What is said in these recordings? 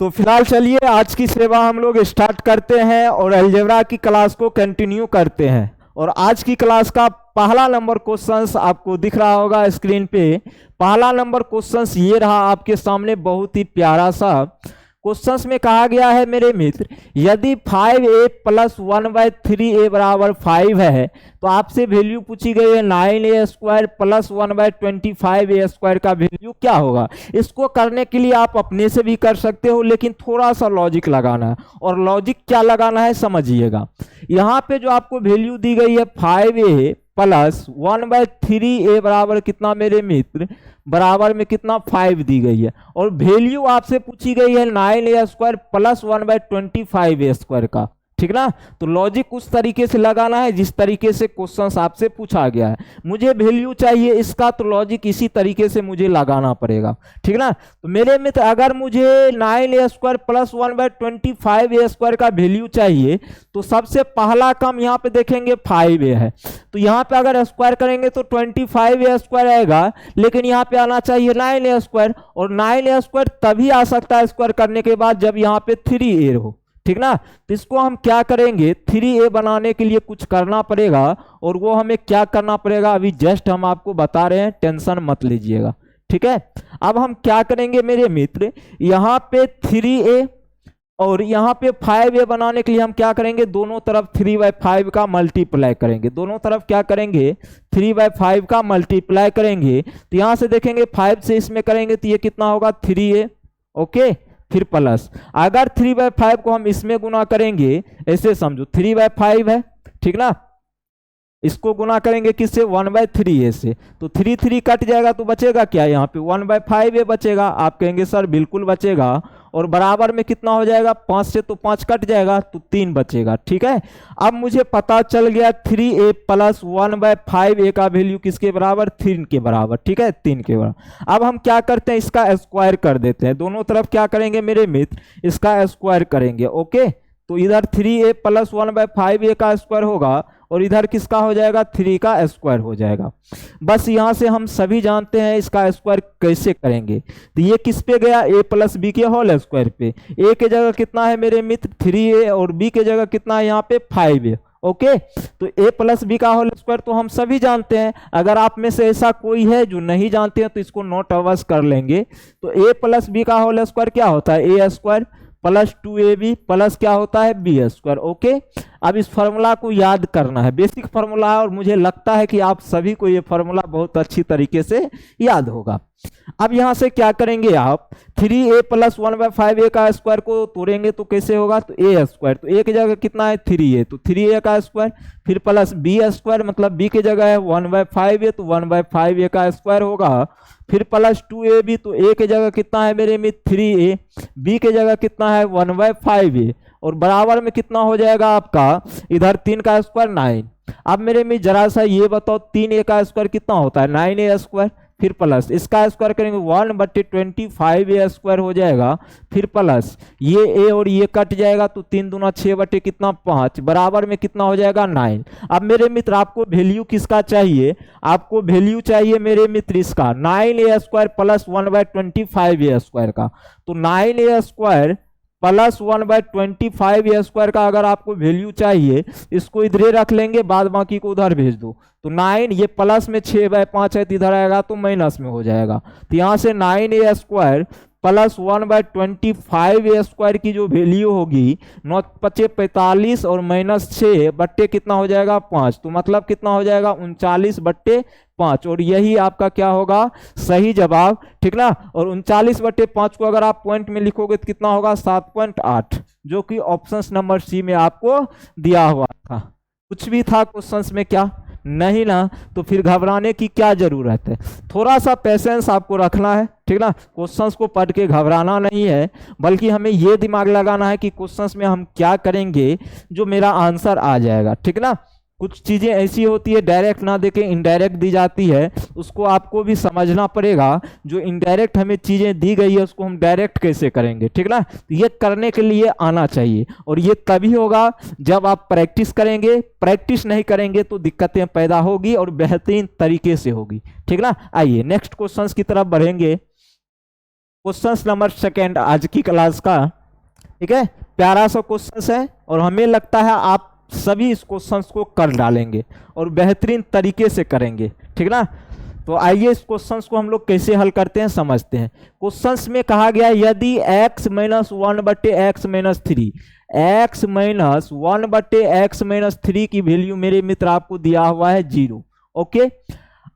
तो फिलहाल चलिए आज की सेवा हम लोग स्टार्ट करते हैं और अलजेब्रा की क्लास को कंटिन्यू करते हैं। और आज की क्लास का पहला नंबर क्वेश्चंस आपको दिख रहा होगा स्क्रीन पे। पहला नंबर क्वेश्चंस ये रहा आपके सामने, बहुत ही प्यारा सा क्वेश्चंस में कहा गया है मेरे मित्र, यदि 5a प्लस 1/3a बराबर 5 है तो आपसे वैल्यू पूछी गई है 9a square plus 1/25a square का वैल्यू क्या होगा। इसको करने के लिए आप अपने से भी कर सकते हो, लेकिन थोड़ा सा लॉजिक लगाना है। और लॉजिक क्या लगाना है समझिएगा। यहाँ पे जो आपको वैल्यू दी गई है 5a प्लस 1/3a बराबर कितना मेरे मित्र, बराबर में कितना 5 दी गई है। और वैल्यू आपसे पूछी गई है 9a square plus 1/25a square का, ठीक ना। तो लॉजिक उस तरीके से लगाना है जिस तरीके से क्वेश्चन आपसे पूछा गया है। मुझे वैल्यू चाहिए इसका, तो लॉजिक इसी तरीके से मुझे लगाना पड़ेगा, ठीक ना। तो मेरे मित्र अगर मुझे 9a square plus 1/25a square का वैल्यू चाहिए तो सबसे पहला काम यहाँ पे देखेंगे 5a है, तो यहाँ पे अगर स्क्वायर करेंगे तो 25a स्क्वायर आएगा, लेकिन यहाँ पे आना चाहिए 9a स्क्वायर। और 9a स्क्वायर तभी आ सकता है स्क्वायर करने के बाद जब यहाँ पे 3a हो, ठीक ना। तो इसको हम क्या करेंगे, 3a बनाने के लिए कुछ करना पड़ेगा, और वो हमें क्या करना पड़ेगा अभी जस्ट हम आपको बता रहे हैं, टेंशन मत लीजिएगा, ठीक है। अब हम क्या करेंगे मेरे मित्र, यहाँ पे 3a और यहाँ पे 5a बनाने के लिए हम क्या करेंगे, दोनों तरफ 3/5 का मल्टीप्लाई करेंगे। दोनों तरफ क्या करेंगे, 3/5 का मल्टीप्लाई करेंगे। तो यहाँ से देखेंगे 5 से इसमें करेंगे तो ये कितना होगा 3a, ओके। फिर प्लस, अगर 3/5 को हम इसमें गुना करेंगे, ऐसे समझो 3/5 है, ठीक ना। इसको गुना करेंगे किससे, 1/3a से, तो 3 कट जाएगा तो बचेगा क्या, यहाँ पे 1/5a बचेगा। आप कहेंगे सर बिल्कुल बचेगा। और बराबर में कितना हो जाएगा, 5 से तो 5 कट जाएगा तो 3 बचेगा, ठीक है। अब मुझे पता चल गया 3a प्लस 1/5a का वैल्यू किसके बराबर, 3 के बराबर, ठीक है, 3 के बराबर। अब हम क्या करते हैं, इसका स्क्वायर कर देते हैं। दोनों तरफ क्या करेंगे मेरे मित्र, इसका स्क्वायर करेंगे, ओके। तो इधर 3a प्लस 1/5a का स्क्वायर होगा और इधर किसका हो जाएगा, 3 का स्क्वायर हो जाएगा। बस यहां से हम सभी जानते हैं इसका स्क्वायर कैसे करेंगे। तो ये किस पे गया, a प्लस बी के होल स्क्वायर पे। a के जगह कितना है मेरे मित्र 3a, और b के जगह कितना है यहाँ पे 5a, ओके। तो a प्लस बी का होल स्क्वायर तो हम सभी जानते हैं। अगर आप में से ऐसा कोई है जो नहीं जानते हैं तो इसको नोट अवश्य कर लेंगे। तो a प्लस बी का होल स्क्वायर क्या होता है, a square plus 2ab plus क्या होता है, बी स्क्वायर, ओके। अब इस फॉर्मूला को याद करना है, बेसिक फॉर्मूला है, और मुझे लगता है कि आप सभी को ये फॉर्मूला बहुत अच्छी तरीके से याद होगा। अब यहां से क्या करेंगे आप, 3a प्लस 1/5a का स्क्वायर को तोड़ेंगे तो कैसे होगा, तो a स्क्वायर, तो a की जगह कितना है 3a, तो 3a का स्क्वायर, फिर प्लस b स्क्वायर, मतलब b की जगह है 1/5a, तो 1/5a का स्क्वायर होगा। फिर प्लस 2ab, तो a की जगह कितना है मेरे मित्र 3a, b की जगह कितना है 1/5a, और बराबर में कितना हो जाएगा आपका, इधर 3 का स्क्वायर 9। अब मेरे में जरा सा ये बताओ 3a का स्क्वायर कितना होता है, 9a स्क्वायर, फिर प्लस इसका स्क्वायर करेंगे 1/25a स्क्वायर हो जाएगा। फिर प्लस ये a और ये कट जाएगा तो 3 दूना 6 बटे कितना 5, बराबर में कितना हो जाएगा 9। अब मेरे मित्र आपको वैल्यू किसका चाहिए, आपको वैल्यू चाहिए मेरे मित्र इसका 9a square plus 1/25a square का। तो 9a square plus 1/25a square का अगर आपको वैल्यू चाहिए, इसको इधर रख लेंगे, बाद बाकी को उधर भेज दो। तो 9, ये प्लस में 6/5 है तो इधर आएगा तो माइनस में हो जाएगा। तो यहाँ से 9a square plus 1/25a square की जो वैल्यू होगी 9×5 = 45 और माइनस 6 बट्टे कितना हो जाएगा 5, तो मतलब कितना हो जाएगा 39/5, और यही आपका क्या होगा सही जवाब, ठीक ना। और 39/5 को अगर आप पॉइंट में लिखोगे तो कितना होगा 7.8, जो कि ऑप्शन नंबर सी में आपको दिया हुआ था। कुछ भी था क्वेश्चंस में क्या, नहीं ना, तो फिर घबराने की क्या जरूरत है। थोड़ा सा पेशेंस आपको रखना है, ठीक ना। क्वेश्चंस को पढ़ के घबराना नहीं है, बल्कि हमें ये दिमाग लगाना है कि क्वेश्चंस में हम क्या करेंगे जो मेरा आंसर आ जाएगा, ठीक ना। कुछ चीजें ऐसी होती है डायरेक्ट ना देके इनडायरेक्ट दी जाती है, उसको आपको भी समझना पड़ेगा। जो इनडायरेक्ट हमें चीजें दी गई है उसको हम डायरेक्ट कैसे करेंगे, ठीक ना। तो ये करने के लिए आना चाहिए, और ये तभी होगा जब आप प्रैक्टिस करेंगे। प्रैक्टिस नहीं करेंगे तो दिक्कतें पैदा होगी और बेहतरीन तरीके से होगी, ठीक ना। आइए नेक्स्ट क्वेश्चन की तरफ बढ़ेंगे। क्वेश्चन नंबर सेकेंड आज की क्लास का। ठीक है, प्यारा सा क्वेश्चन है और हमें लगता है आप सभी इस क्वेश्चन को कर डालेंगे और बेहतरीन तरीके से करेंगे। ठीक ना, तो आइए इस क्वेश्चन को हम लोग कैसे हल करते हैं समझते हैं। क्वेश्चन में कहा गया यदि x minus 1/x-3 x minus 1/x-3 की वैल्यू मेरे मित्र आपको दिया हुआ है 0। ओके,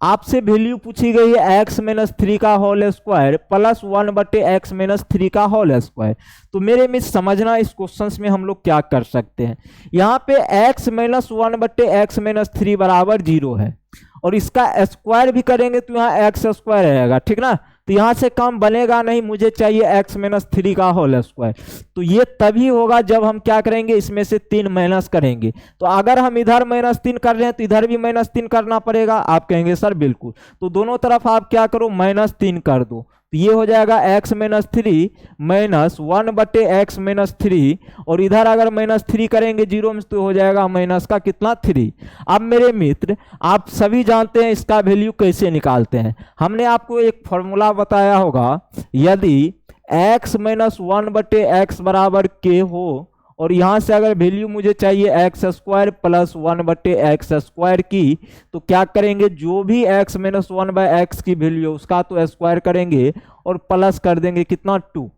आपसे वैल्यू पूछी गई है x-3 का होल स्क्वायर प्लस 1/x-3 का होल स्क्वायर। तो मेरे मित्र समझना इस क्वेश्चन में हम लोग क्या कर सकते हैं। यहाँ पे x माइनस 1/x-3 बराबर 0 है और इसका स्क्वायर भी करेंगे तो यहाँ x स्क्वायर रहेगा। ठीक ना, तो यहाँ से काम बनेगा नहीं, मुझे चाहिए x-3 का होल स्क्वायर। तो ये तभी होगा जब हम क्या करेंगे, इसमें से 3 माइनस करेंगे। तो अगर हम इधर -3 कर रहे हैं तो इधर भी -3 करना पड़ेगा। आप कहेंगे सर बिल्कुल, तो दोनों तरफ आप क्या करो -3 कर दो। तो ये हो जाएगा x-3 माइनस 1/x-3 और इधर अगर -3 करेंगे 0 में तो हो जाएगा माइनस का कितना 3। अब मेरे मित्र आप सभी जानते हैं इसका वैल्यू कैसे निकालते हैं। हमने आपको एक फॉर्मूला बताया होगा, यदि x माइनस 1/x बराबर k हो और यहाँ से अगर वैल्यू मुझे चाहिए x square plus 1/x square की, तो क्या करेंगे, जो भी x माइनस 1/x की वैल्यू उसका तो स्क्वायर करेंगे और प्लस कर देंगे कितना 2।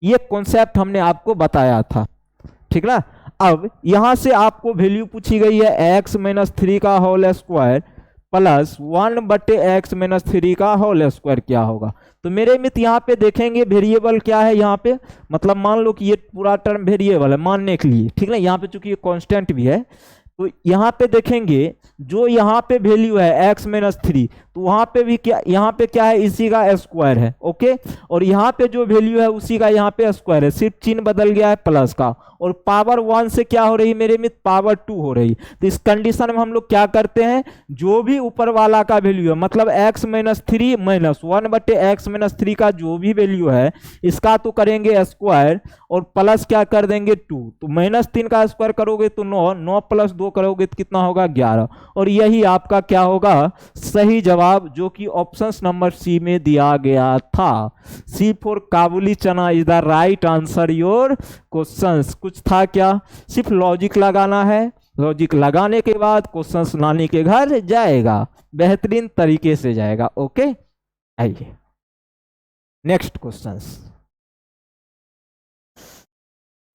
ये कॉन्सेप्ट हमने आपको बताया था। ठीक ना, अब यहाँ से आपको वैल्यू पूछी गई है x माइनस 3 का होल स्क्वायर प्लस 1/x-3 का होल स्क्वायर क्या होगा। तो मेरे मित्र यहाँ पे देखेंगे वेरिएबल क्या है, यहाँ पे मतलब मान लो कि ये पूरा टर्म वेरिएबल है मानने के लिए। ठीक है, यहाँ पे चूंकि ये कांस्टेंट भी है तो यहाँ पे देखेंगे जो यहाँ पे वैल्यू है x-3 तो वहाँ पे भी क्या, यहाँ पे क्या है, इसी का स्क्वायर है। ओके, और यहाँ पे जो वैल्यू है उसी का यहाँ पे स्क्वायर है, सिर्फ चिन्ह बदल गया है प्लस का, और पावर 1 से क्या हो रही है मेरे मित्र, पावर 2 हो रही। तो इस कंडीशन में हम लोग क्या करते हैं, जो भी ऊपर वाला का वैल्यू है मतलब x-3 माइनस 1/x-3 का जो भी वैल्यू है इसका तो करेंगे स्क्वायर और प्लस क्या कर देंगे 2। तो -3 का स्क्वायर करोगे तो 9, 9 प्लस 2 करोगे तो कितना होगा 11। और यही आपका क्या होगा सही जवाब, जो कि ऑप्शन नंबर सी में दिया गया था। सी फॉर काबुली चना is the right answer your questions. कुछ था क्या, सिर्फ लॉजिक लगाना है, लॉजिक लगाने के बाद क्वेश्चंस नानी के घर जाएगा, बेहतरीन तरीके से जाएगा। ओके, आइए नेक्स्ट क्वेश्चंस।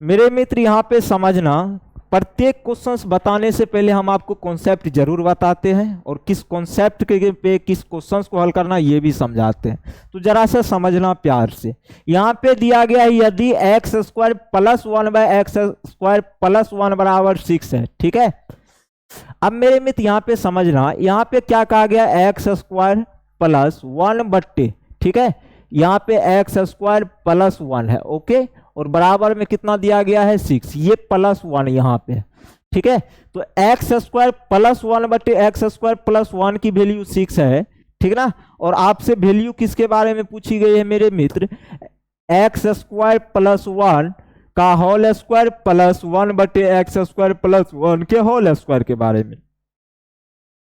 मेरे मित्र यहाँ पे समझना, प्रत्येक क्वेश्चंस बताने से पहले हम आपको कॉन्सेप्ट जरूर बताते हैं और किस कॉन्सेप्ट के पे किस क्वेश्चंस को हल करना ये भी समझाते हैं। तो जरा सा समझना प्यार से। यहाँ पे दिया गया है यदि x square plus 1/x square plus 1 बराबर 6 है। ठीक है, अब मेरे मित्र यहाँ पे समझना, यहाँ पे क्या कहा गया, x स्क्वायर प्लस 1/, ठीक है, यहाँ पे x स्क्वायर प्लस 1 है। ओके, और बराबर में कितना दिया गया है 6, ये प्लस 1 यहाँ पे। ठीक है, तो x square plus 1/x square plus 1 की वैल्यू 6 है। ठीक ना, और आपसे वैल्यू किसके बारे में पूछी गई है मेरे मित्र, x स्क्वायर प्लस 1 का whole square plus 1/x square plus 1 के होल स्क्वायर के बारे में।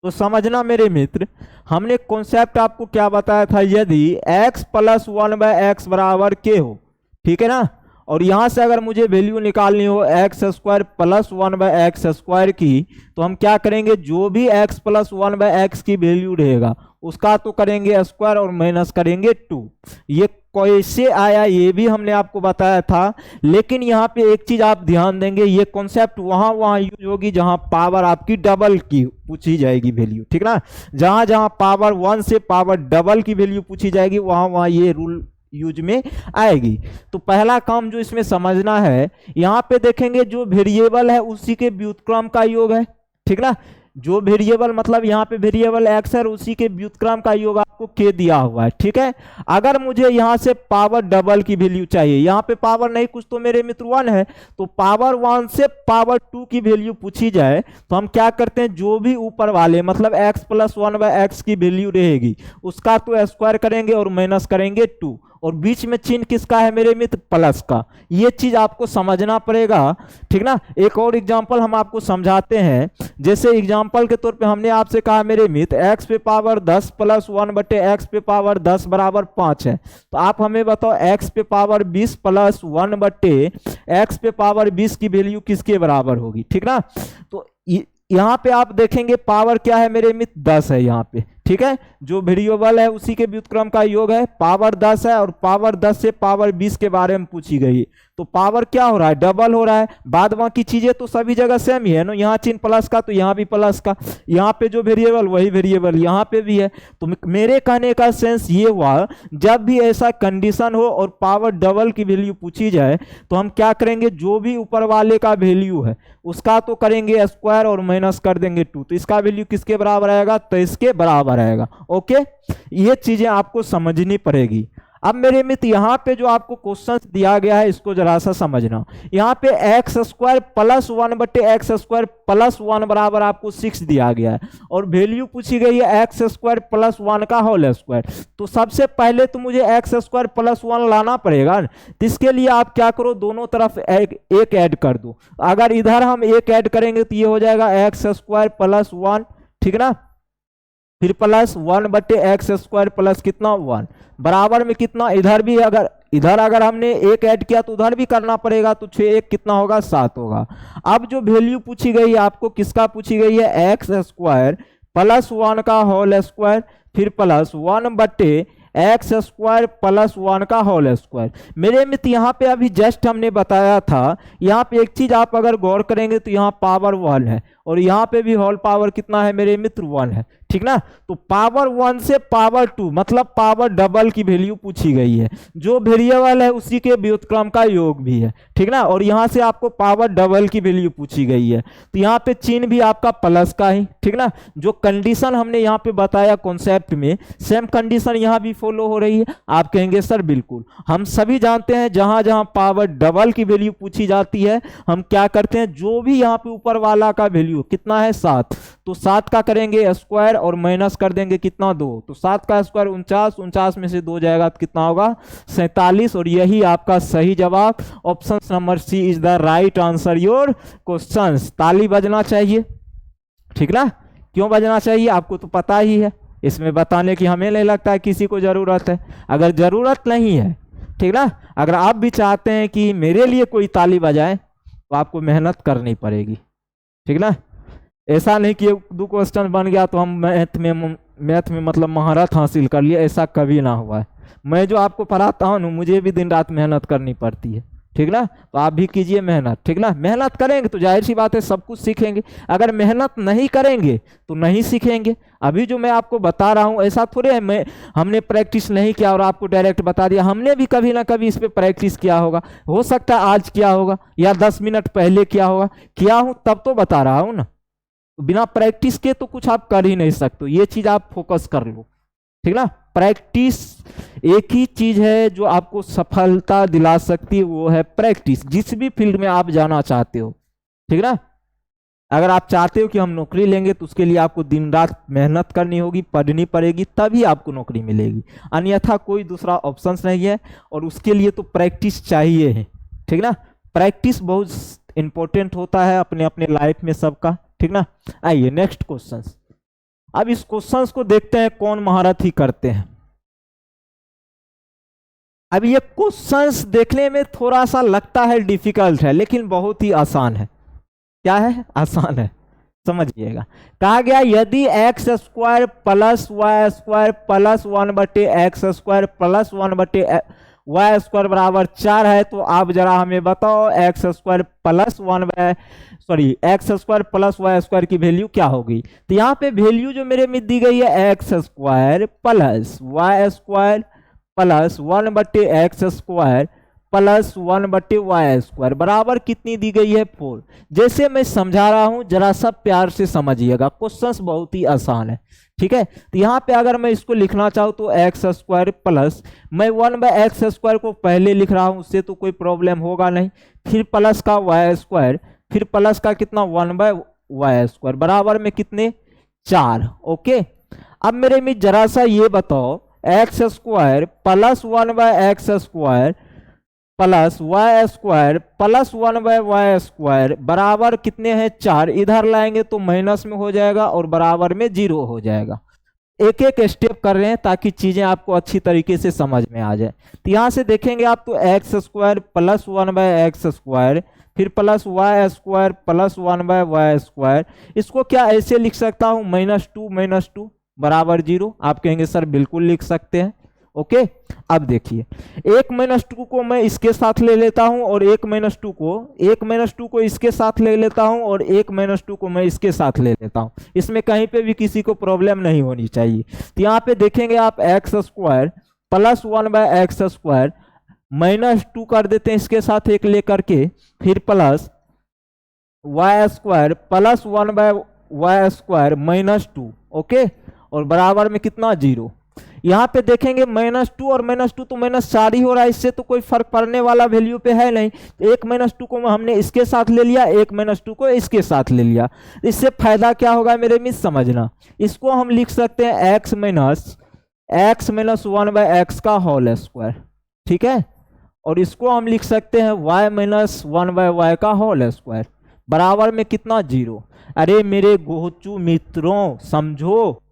तो समझना मेरे मित्र, हमने कॉन्सेप्ट आपको क्या बताया था, यदि x प्लस 1/x बराबर k हो, ठीक है ना, और यहां से अगर मुझे वैल्यू निकालनी हो x square plus 1/x square की, तो हम क्या करेंगे, जो भी x प्लस 1/x की वैल्यू रहेगा उसका तो करेंगे स्क्वायर और माइनस करेंगे 2। ये कैसे आया ये भी हमने आपको बताया था, लेकिन यहाँ पे एक चीज आप ध्यान देंगे, ये कॉन्सेप्ट वहां यूज होगी जहां पावर आपकी डबल की पूछी जाएगी वैल्यू। ठीक ना, जहां जहां पावर 1 से पावर डबल की वैल्यू पूछी जाएगी वहां ये रूल यूज में आएगी। तो पहला काम जो इसमें समझना है, यहाँ पे देखेंगे जो वेरिएबल है उसी के व्युत्क्रम का योग है। ठीक ना, जो वेरिएबल मतलब यहाँ पे वेरिएबल x है उसी के व्युत्क्रम का योग आपको k दिया हुआ है। ठीक है, अगर मुझे यहाँ से पावर डबल की वैल्यू चाहिए, यहाँ पे पावर नहीं कुछ तो मेरे मित्र 1 है, तो पावर 1 से पावर 2 की वैल्यू पूछी जाए तो हम क्या करते हैं, जो भी ऊपर वाले मतलब x प्लस 1/x की वैल्यू रहेगी उसका तो स्क्वायर करेंगे और माइनस करेंगे 2, और बीच में चिन्ह किसका है मेरे मित्र, प्लस का। ये चीज आपको समझना पड़ेगा, ठीक ना। एक और एग्जांपल हम आपको समझाते हैं। जैसे एग्जांपल के तौर पे हमने आपसे कहा मेरे मित्र x पे पावर 10 प्लस 1 बटे x पे पावर 10 बराबर 5 है। तो आप हमें बताओ x पे पावर 20 प्लस 1 बटे x पे पावर 20 की वैल्यू किसके बराबर होगी, ठीक ना। तो यहाँ पे आप देखेंगे पावर क्या है मेरे मित्र, 10 है यहाँ पे, ठीक है। जो वेरिएबल है उसी के व्युत्क्रम का योग है, पावर 10 है और पावर 10 से पावर 20 के बारे में पूछी गई है। तो पावर क्या हो रहा है, डबल हो रहा है। बाद बाकी चीजें तो सभी जगह सेम ही है ना, यहाँ चिन्ह प्लस का तो यहाँ भी प्लस का, यहाँ पे जो वेरिएबल वही वेरिएबल यहाँ पे भी है। तो मेरे कहने का सेंस ये हुआ, जब भी ऐसा कंडीशन हो और पावर डबल की वैल्यू पूछी जाए तो हम क्या करेंगे, जो भी ऊपर वाले का वैल्यू है उसका तो करेंगे स्क्वायर और माइनस कर देंगे 2, तो इसका वैल्यू किसके बराबर आएगा, तो इसके बराबर आएगा। ओके, ये चीजें आपको समझनी पड़ेगी। अब मेरे मित्र यहाँ पे जो आपको क्वेश्चन दिया गया है इसको जरा सा समझना। यहाँ पे एक्स स्क्वायर प्लस 1 बटे एक्स स्क्वायर प्लस 1 बराबर आपको 6 दिया गया है और वैल्यू पूछी गई है एक्स स्क्वायर प्लस 1 का होल स्क्वायर। तो सबसे पहले तो मुझे एक्स स्क्वायर प्लस 1 लाना पड़ेगा। तो इसके लिए आप क्या करो, दोनों तरफ एक ऐड कर दो। अगर इधर हम एक ऐड करेंगे तो ये हो जाएगा एक्स स्क्वायर प्लस 1, ठीक ना, फिर प्लस 1 बटे एक्स स्क्वायर प्लस कितना 1 बराबर में कितना, इधर भी अगर हमने एक ऐड किया तो उधर भी करना पड़ेगा, तो 6 1 कितना होगा, 7 होगा। अब जो वैल्यू पूछी गई है आपको किसका पूछी गई है, एक्स स्क्वायर प्लस 1 का होल स्क्वायर फिर प्लस 1 बटे एक्स स्क्वायर प्लस 1 का होल स्क्वायर। मेरे मित्र यहाँ पे अभी जस्ट हमने बताया था, यहाँ पे एक चीज आप अगर गौर करेंगे तो यहाँ पावर 1 है और यहाँ पे भी होल पावर कितना है मेरे मित्र, 1 है, ठीक ना। तो पावर 1 से पावर 2 मतलब पावर डबल की वैल्यू पूछी गई है। जो वेरिएबल है उसी के व्युत्क्रम का योग भी है, ठीक ना। और यहाँ से आपको पावर डबल की वैल्यू पूछी गई है, तो यहाँ पे चिन्ह भी आपका प्लस का ही, ठीक ना। जो कंडीशन हमने यहाँ पे बताया कॉन्सेप्ट में, सेम कंडीशन यहाँ भी फॉलो हो रही है। आप कहेंगे सर बिल्कुल, हम सभी जानते हैं जहां जहां पावर डबल की वैल्यू पूछी जाती है हम क्या करते हैं, जो भी यहाँ पे ऊपर वाला का वैल्यू कितना है 7, तो 7 का करेंगे स्क्वायर और माइनस कर देंगे कितना 2, तो 7 का स्क्वायर 49, 49 में से 2 जाएगा तो कितना होगा 47। और यही आपका सही जवाब, option number C is the right answer your question. ताली बजना चाहिए, ठीक ना। क्यों बजना चाहिए आपको तो पता ही है, इसमें बताने की हमें नहीं लगता है किसी को जरूरत है। अगर जरूरत नहीं है, ठीक ना, अगर आप भी चाहते हैं कि मेरे लिए कोई ताली बजाए तो आपको मेहनत करनी पड़ेगी, ठीक ना। ऐसा नहीं कि 2 क्वेश्चन बन गया तो हम मैथ में मतलब महारत हासिल कर लिए, ऐसा कभी ना हुआ है। मैं जो आपको पढ़ाता हूँ मुझे भी दिन रात मेहनत करनी पड़ती है, ठीक ना। तो आप भी कीजिए मेहनत, ठीक ना। मेहनत करेंगे तो जाहिर सी बात है सब कुछ सीखेंगे, अगर मेहनत नहीं करेंगे तो नहीं सीखेंगे। अभी जो मैं आपको बता रहा हूँ ऐसा थोड़े है हमने प्रैक्टिस नहीं किया और आपको डायरेक्ट बता दिया, हमने भी कभी ना कभी इस पर प्रैक्टिस किया होगा। हो सकता है आज किया होगा या 10 मिनट पहले किया होगा, किया हूँ तब तो बता रहा हूँ ना। बिना प्रैक्टिस के तो कुछ आप कर ही नहीं सकते, ये चीज आप फोकस कर लो, ठीक ना। प्रैक्टिस एक ही चीज है जो आपको सफलता दिला सकती है, वो है प्रैक्टिस। जिस भी फील्ड में आप जाना चाहते हो, ठीक ना। अगर आप चाहते हो कि हम नौकरी लेंगे तो उसके लिए आपको दिन रात मेहनत करनी होगी, पढ़नी पड़ेगी, तभी आपको नौकरी मिलेगी, अन्यथा कोई दूसरा ऑप्शन नहीं है। और उसके लिए तो प्रैक्टिस चाहिए है, ठीक ना। प्रैक्टिस बहुत इंपॉर्टेंट होता है अपने अपने लाइफ में सबका, ठीक ना। आइए नेक्स्ट क्वेश्चन। अब इस क्वेश्चंस को देखते हैं कौन महारत ही करते हैं। अब ये क्वेश्चंस देखने में थोड़ा सा लगता है डिफिकल्ट है, लेकिन बहुत ही आसान है। क्या है, आसान है, समझिएगा। कहा गया यदि X square plus Y square plus 1 बटे एक्स स्क्वायर प्लस 1 बटे वाई स्क्वायर बराबर 4 है, तो आप जरा हमें बताओ X square plus X square plus Y square की वैल्यू क्या होगी। तो यहाँ पे वैल्यू जो मेरे में दी गई है X square plus Y square plus 1 बटे एक्स स्क्वायर प्लस 1 बटे वाई स्क्वायर बराबर कितनी दी गई है 4। जैसे मैं समझा रहा हूं जरा सा प्यार से समझिएगा, क्वेश्चंस बहुत ही आसान है, ठीक है। तो यहाँ पे अगर मैं इसको लिखना चाहूँ तो एक्स स्क्वायर प्लस, मैं 1 बाय एक्स स्क्वायर को पहले लिख रहा हूँ, उससे तो कोई प्रॉब्लम होगा नहीं, फिर प्लस का वाई स्क्वायर, फिर प्लस का कितना 1 बाय वाई स्क्वायर बराबर में कितने 4। ओके, अब मेरे में जरा सा ये बताओ X square plus 1/x² plus Y square plus 1/y² बराबर कितने हैं 4। इधर लाएंगे तो माइनस में हो जाएगा और बराबर में 0 हो जाएगा। एक एक स्टेप कर रहे हैं ताकि चीजें आपको अच्छी तरीके से समझ में आ जाए। तो यहां से देखेंगे आप तो x² प्लस 1/x² फिर प्लस y² प्लस 1/y²। इसको क्या ऐसे लिख सकता हूं -2 बराबर 0। आप कहेंगे सर बिल्कुल लिख सकते हैं। ओके, अब देखिए एक -2 को मैं इसके साथ ले लेता हूं और एक -2 को इसके साथ ले लेता हूं और एक -2 को मैं इसके साथ ले लेता हूं। इसमें कहीं पे भी किसी को प्रॉब्लम नहीं होनी चाहिए। तो यहाँ पे देखेंगे आप x² प्लस 1/x² -2 कर देते हैं इसके साथ एक लेकर के, फिर plus y² plus 1/y² -2। Okay, और बराबर में कितना 0। यहाँ पे देखेंगे -2 और -2 तो -4 ही हो रहा है, इससे तो कोई फर्क पड़ने वाला वैल्यू पे है नहीं। एक -2 को हमने इसके साथ ले लिया, एक -2 को इसके साथ ले लिया। इससे फायदा क्या होगा मेरे मित्र समझना। इसको हम लिख सकते हैं x - 1/x का होल स्क्वायर, ठीक है। और इसको हम लिख सकते हैं y - 1/y का होल स्क्वायर बराबर में कितना 0। अरे मेरे गोचू मित्रों समझो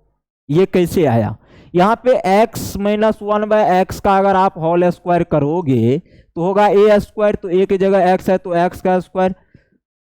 ये कैसे आया। यहाँ पे x - 1/x का अगर आप होल स्क्वायर करोगे तो होगा a², तो a की जगह x है तो x का स्क्वायर,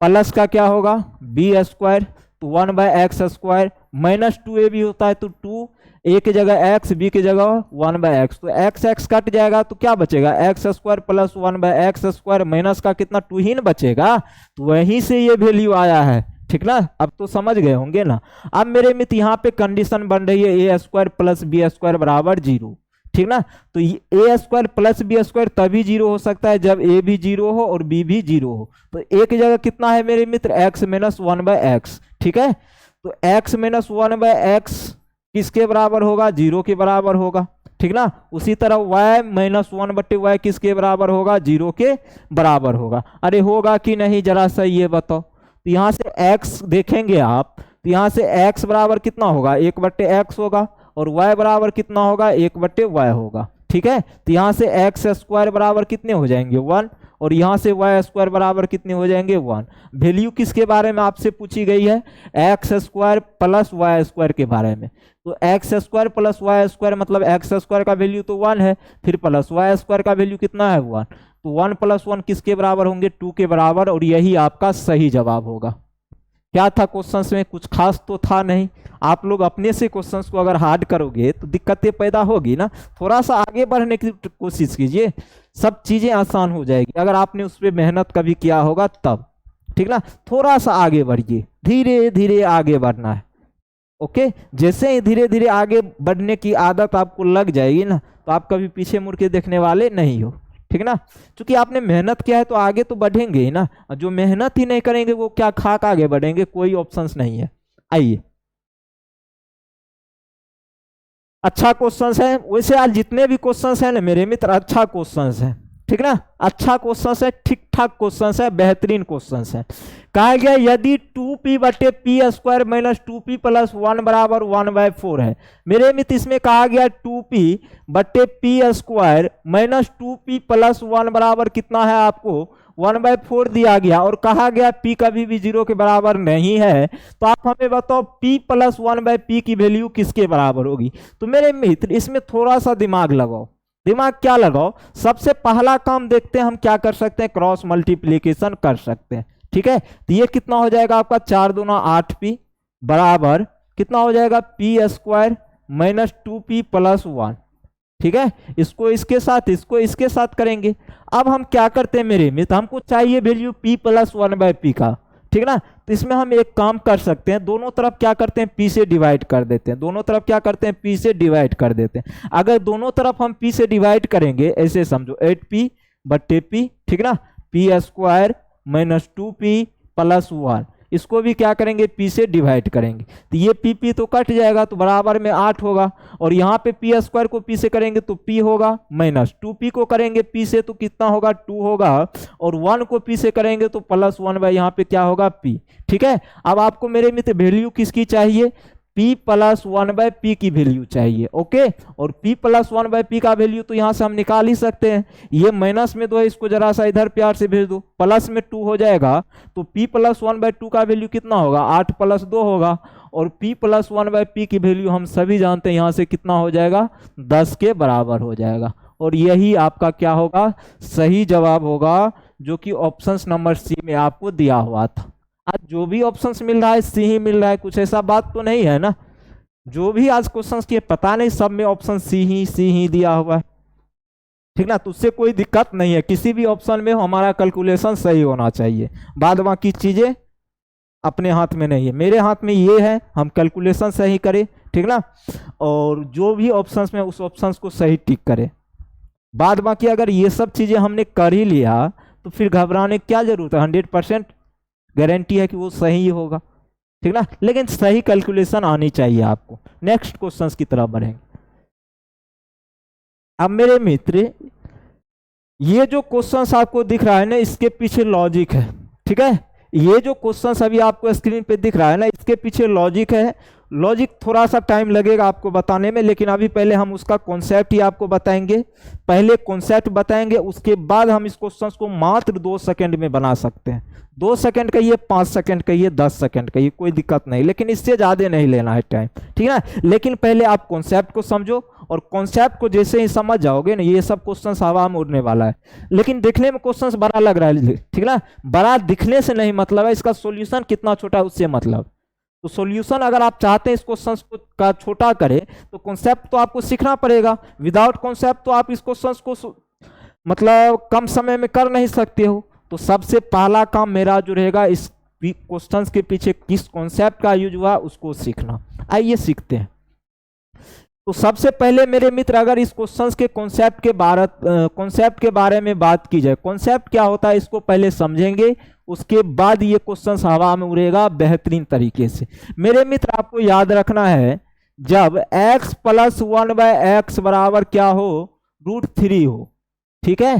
प्लस का क्या होगा b² तो 1/x², -2a भी होता है तो 2, a की जगह x b की जगह 1/x, तो x कट जाएगा तो क्या बचेगा x² प्लस 1/x², माइनस का कितना 2 ही न बचेगा। तो वहीं से ये वैल्यू आया है, ठीक ना। अब तो समझ गए होंगे ना। अब मेरे मित्र यहाँ पे कंडीशन बन रही है a² प्लस b² बराबर 0, ठीक ना। तो a² प्लस b² तभी 0 हो सकता है जब a भी 0 हो और b भी 0 हो। तो a की जगह कितना है मेरे मित्र x - 1/x, ठीक है। तो x - 1/x किसके बराबर होगा 0 के बराबर होगा, ठीक ना। उसी तरह y - 1/y किसके बराबर होगा 0 के बराबर होगा। अरे होगा कि नहीं जरा सा ये बताओ। तो यहाँ से x देखेंगे आप तो यहाँ से x बराबर कितना होगा 1/x होगा और y बराबर कितना होगा 1/y होगा, ठीक है। तो यहाँ से x² बराबर कितने हो जाएंगे 1 और यहाँ से y² बराबर कितने हो जाएंगे 1। वैल्यू किसके बारे में आपसे पूछी गई है x² प्लस y² के बारे में। तो x² प्लस y² मतलब x² का वैल्यू तो 1 है, फिर प्लस y² का वैल्यू कितना है 1, तो 1 + 1 किसके बराबर होंगे 2 के बराबर, और यही आपका सही जवाब होगा। क्या था क्वेश्चंस में, कुछ खास तो था नहीं। आप लोग अपने से क्वेश्चंस को अगर हार्ड करोगे तो दिक्कतें पैदा होगी ना। थोड़ा सा आगे बढ़ने की कोशिश कीजिए, सब चीजें आसान हो जाएगी अगर आपने उस पर मेहनत कभी किया होगा तब, ठीक ना। थोड़ा सा आगे बढ़िए, धीरे धीरे आगे बढ़ना है। ओके, जैसे ही धीरे धीरे आगे बढ़ने की आदत आपको लग जाएगी ना तो आप कभी पीछे मुड़ के देखने वाले नहीं हो, ठीक ना। क्योंकि आपने मेहनत किया है तो आगे तो बढ़ेंगे ही ना, और जो मेहनत ही नहीं करेंगे वो क्या खाक आगे बढ़ेंगे, कोई ऑप्शंस नहीं है। आइए, अच्छा क्वेश्चंस है। वैसे आज जितने भी क्वेश्चंस हैं ना मेरे मित्र अच्छा क्वेश्चंस है, ठीक ना। अच्छा क्वेश्चंस है, ठीक ठाक क्वेश्चंस है, बेहतरीन क्वेश्चंस है। कहा गया यदि 2p/p² - 2p + 1 बराबर 1/4 है। मेरे मित्र इसमें कहा गया 2p/p² - 2p + 1 बराबर कितना है आपको 1/4 दिया गया, और कहा गया p कभी भी 0 के बराबर नहीं है। तो आप हमें बताओ p + 1/p की वैल्यू किसके बराबर होगी। तो मेरे मित्र इसमें थोड़ा सा दिमाग लगाओ। दिमाग क्या लगाओ, सबसे पहला काम देखते हैं हम क्या कर सकते हैं, क्रॉस मल्टीप्लीकेशन कर सकते हैं, ठीक है। तो ये कितना हो जाएगा आपका 4 दूना 8p बराबर कितना हो जाएगा p² - 2p + 1, ठीक है। इसको इसके साथ करेंगे। अब हम क्या करते हैं मेरे मित्र, हमको चाहिए वैल्यू p + 1/p का, ठीक ना। तो इसमें हम एक काम कर सकते हैं, दोनों तरफ क्या करते हैं p से डिवाइड कर देते हैं। दोनों तरफ क्या करते हैं p से डिवाइड कर देते हैं। अगर दोनों तरफ हम p से डिवाइड करेंगे ऐसे समझो 8p/p, ठीक ना, p² - 2p + 1, इसको भी क्या करेंगे p से डिवाइड करेंगे। तो ये p तो कट जाएगा तो बराबर में 8 होगा, और यहाँ पे p² को p से करेंगे तो p होगा, -2p को करेंगे p से तो कितना होगा 2 होगा, और 1 को p से करेंगे तो +1 यहाँ पे क्या होगा p, ठीक है। अब आपको मेरे मित्र वैल्यू किसकी चाहिए p प्लस 1/p की वैल्यू चाहिए। ओके, और p प्लस 1/p का वैल्यू तो यहां से हम निकाल ही सकते हैं। ये माइनस में 2 है, इसको जरा सा इधर प्यार से भेज दो, प्लस में 2 हो जाएगा, तो p प्लस 1/2 का वैल्यू कितना होगा, 8 प्लस 2 होगा, और p प्लस 1/p की वैल्यू हम सभी जानते हैं यहां से कितना हो जाएगा, 10 के बराबर हो जाएगा। और यही आपका क्या होगा, सही जवाब होगा, जो कि ऑप्शन नंबर सी में आपको दिया हुआ था। आज जो भी ऑप्शंस मिल रहा है सी ही मिल रहा है, कुछ ऐसा बात तो नहीं है ना। जो भी आज क्वेश्चंस किए पता नहीं सब में ऑप्शन सी ही दिया हुआ है, ठीक ना। तो उससे कोई दिक्कत नहीं है, किसी भी ऑप्शन में हमारा कैलकुलेशन सही होना चाहिए, बाद बाकी चीजें अपने हाथ में नहीं है। मेरे हाथ में ये है, हम कैलकुलेशन सही करें, ठीक ना, और जो भी ऑप्शंस में उस ऑप्शंस को सही टिक करें। बाद बाकी अगर ये सब चीजें हमने कर ही लिया तो फिर घबराने की क्या जरूरत है, 100% गारंटी है कि वो सही होगा, ठीक ना। लेकिन सही कैलकुलेशन आनी चाहिए आपको। नेक्स्ट क्वेश्चंस की तरफ बढ़ेंगे। अब मेरे मित्र, ये जो क्वेश्चंस आपको दिख रहा है ना, इसके पीछे लॉजिक है, ठीक है। ये जो क्वेश्चंस अभी आपको स्क्रीन पे दिख रहा है ना, इसके पीछे लॉजिक है। लॉजिक थोड़ा सा टाइम लगेगा आपको बताने में, लेकिन अभी पहले हम उसका कॉन्सेप्ट ही आपको बताएंगे। पहले कॉन्सेप्ट बताएंगे, उसके बाद हम इस क्वेश्चन को मात्र 2 सेकंड में बना सकते हैं। 2 सेकंड कहिए, 5 सेकंड कहिए, 10 सेकंड कहिए, कोई दिक्कत नहीं, लेकिन इससे ज्यादा नहीं लेना है टाइम, ठीक है। लेकिन पहले आप कॉन्सेप्ट को समझो, और कॉन्सेप्ट को जैसे ही समझ जाओगे ना, ये सब क्वेश्चन हवा में उड़ने वाला है। लेकिन देखने में क्वेश्चन बड़ा लग रहा है, ठीक ना, बड़ा दिखने से नहीं मतलब है, इसका सोल्यूशन कितना छोटा है उससे मतलब। तो सॉल्यूशन अगर आप चाहते हैं इस क्वेश्चन को का छोटा करें, तो कॉन्सेप्ट तो आपको सीखना पड़ेगा। विदाउट कॉन्सेप्ट तो आप इस क्वेश्चन को मतलब कम समय में कर नहीं सकते हो। तो सबसे पहला काम मेरा जो रहेगा, इस क्वेश्चंस के पीछे किस कॉन्सेप्ट का यूज हुआ उसको सीखना। आइए सीखते हैं। तो सबसे पहले मेरे मित्र, अगर इस क्वेश्चंस के कॉन्सेप्ट के बारे में बात की जाए, कॉन्सेप्ट क्या होता है इसको पहले समझेंगे, उसके बाद ये क्वेश्चन हवा में उड़ेगा बेहतरीन तरीके से। मेरे मित्र, आपको याद रखना है, जब x प्लस 1/x बराबर क्या हो, √3 हो, ठीक है।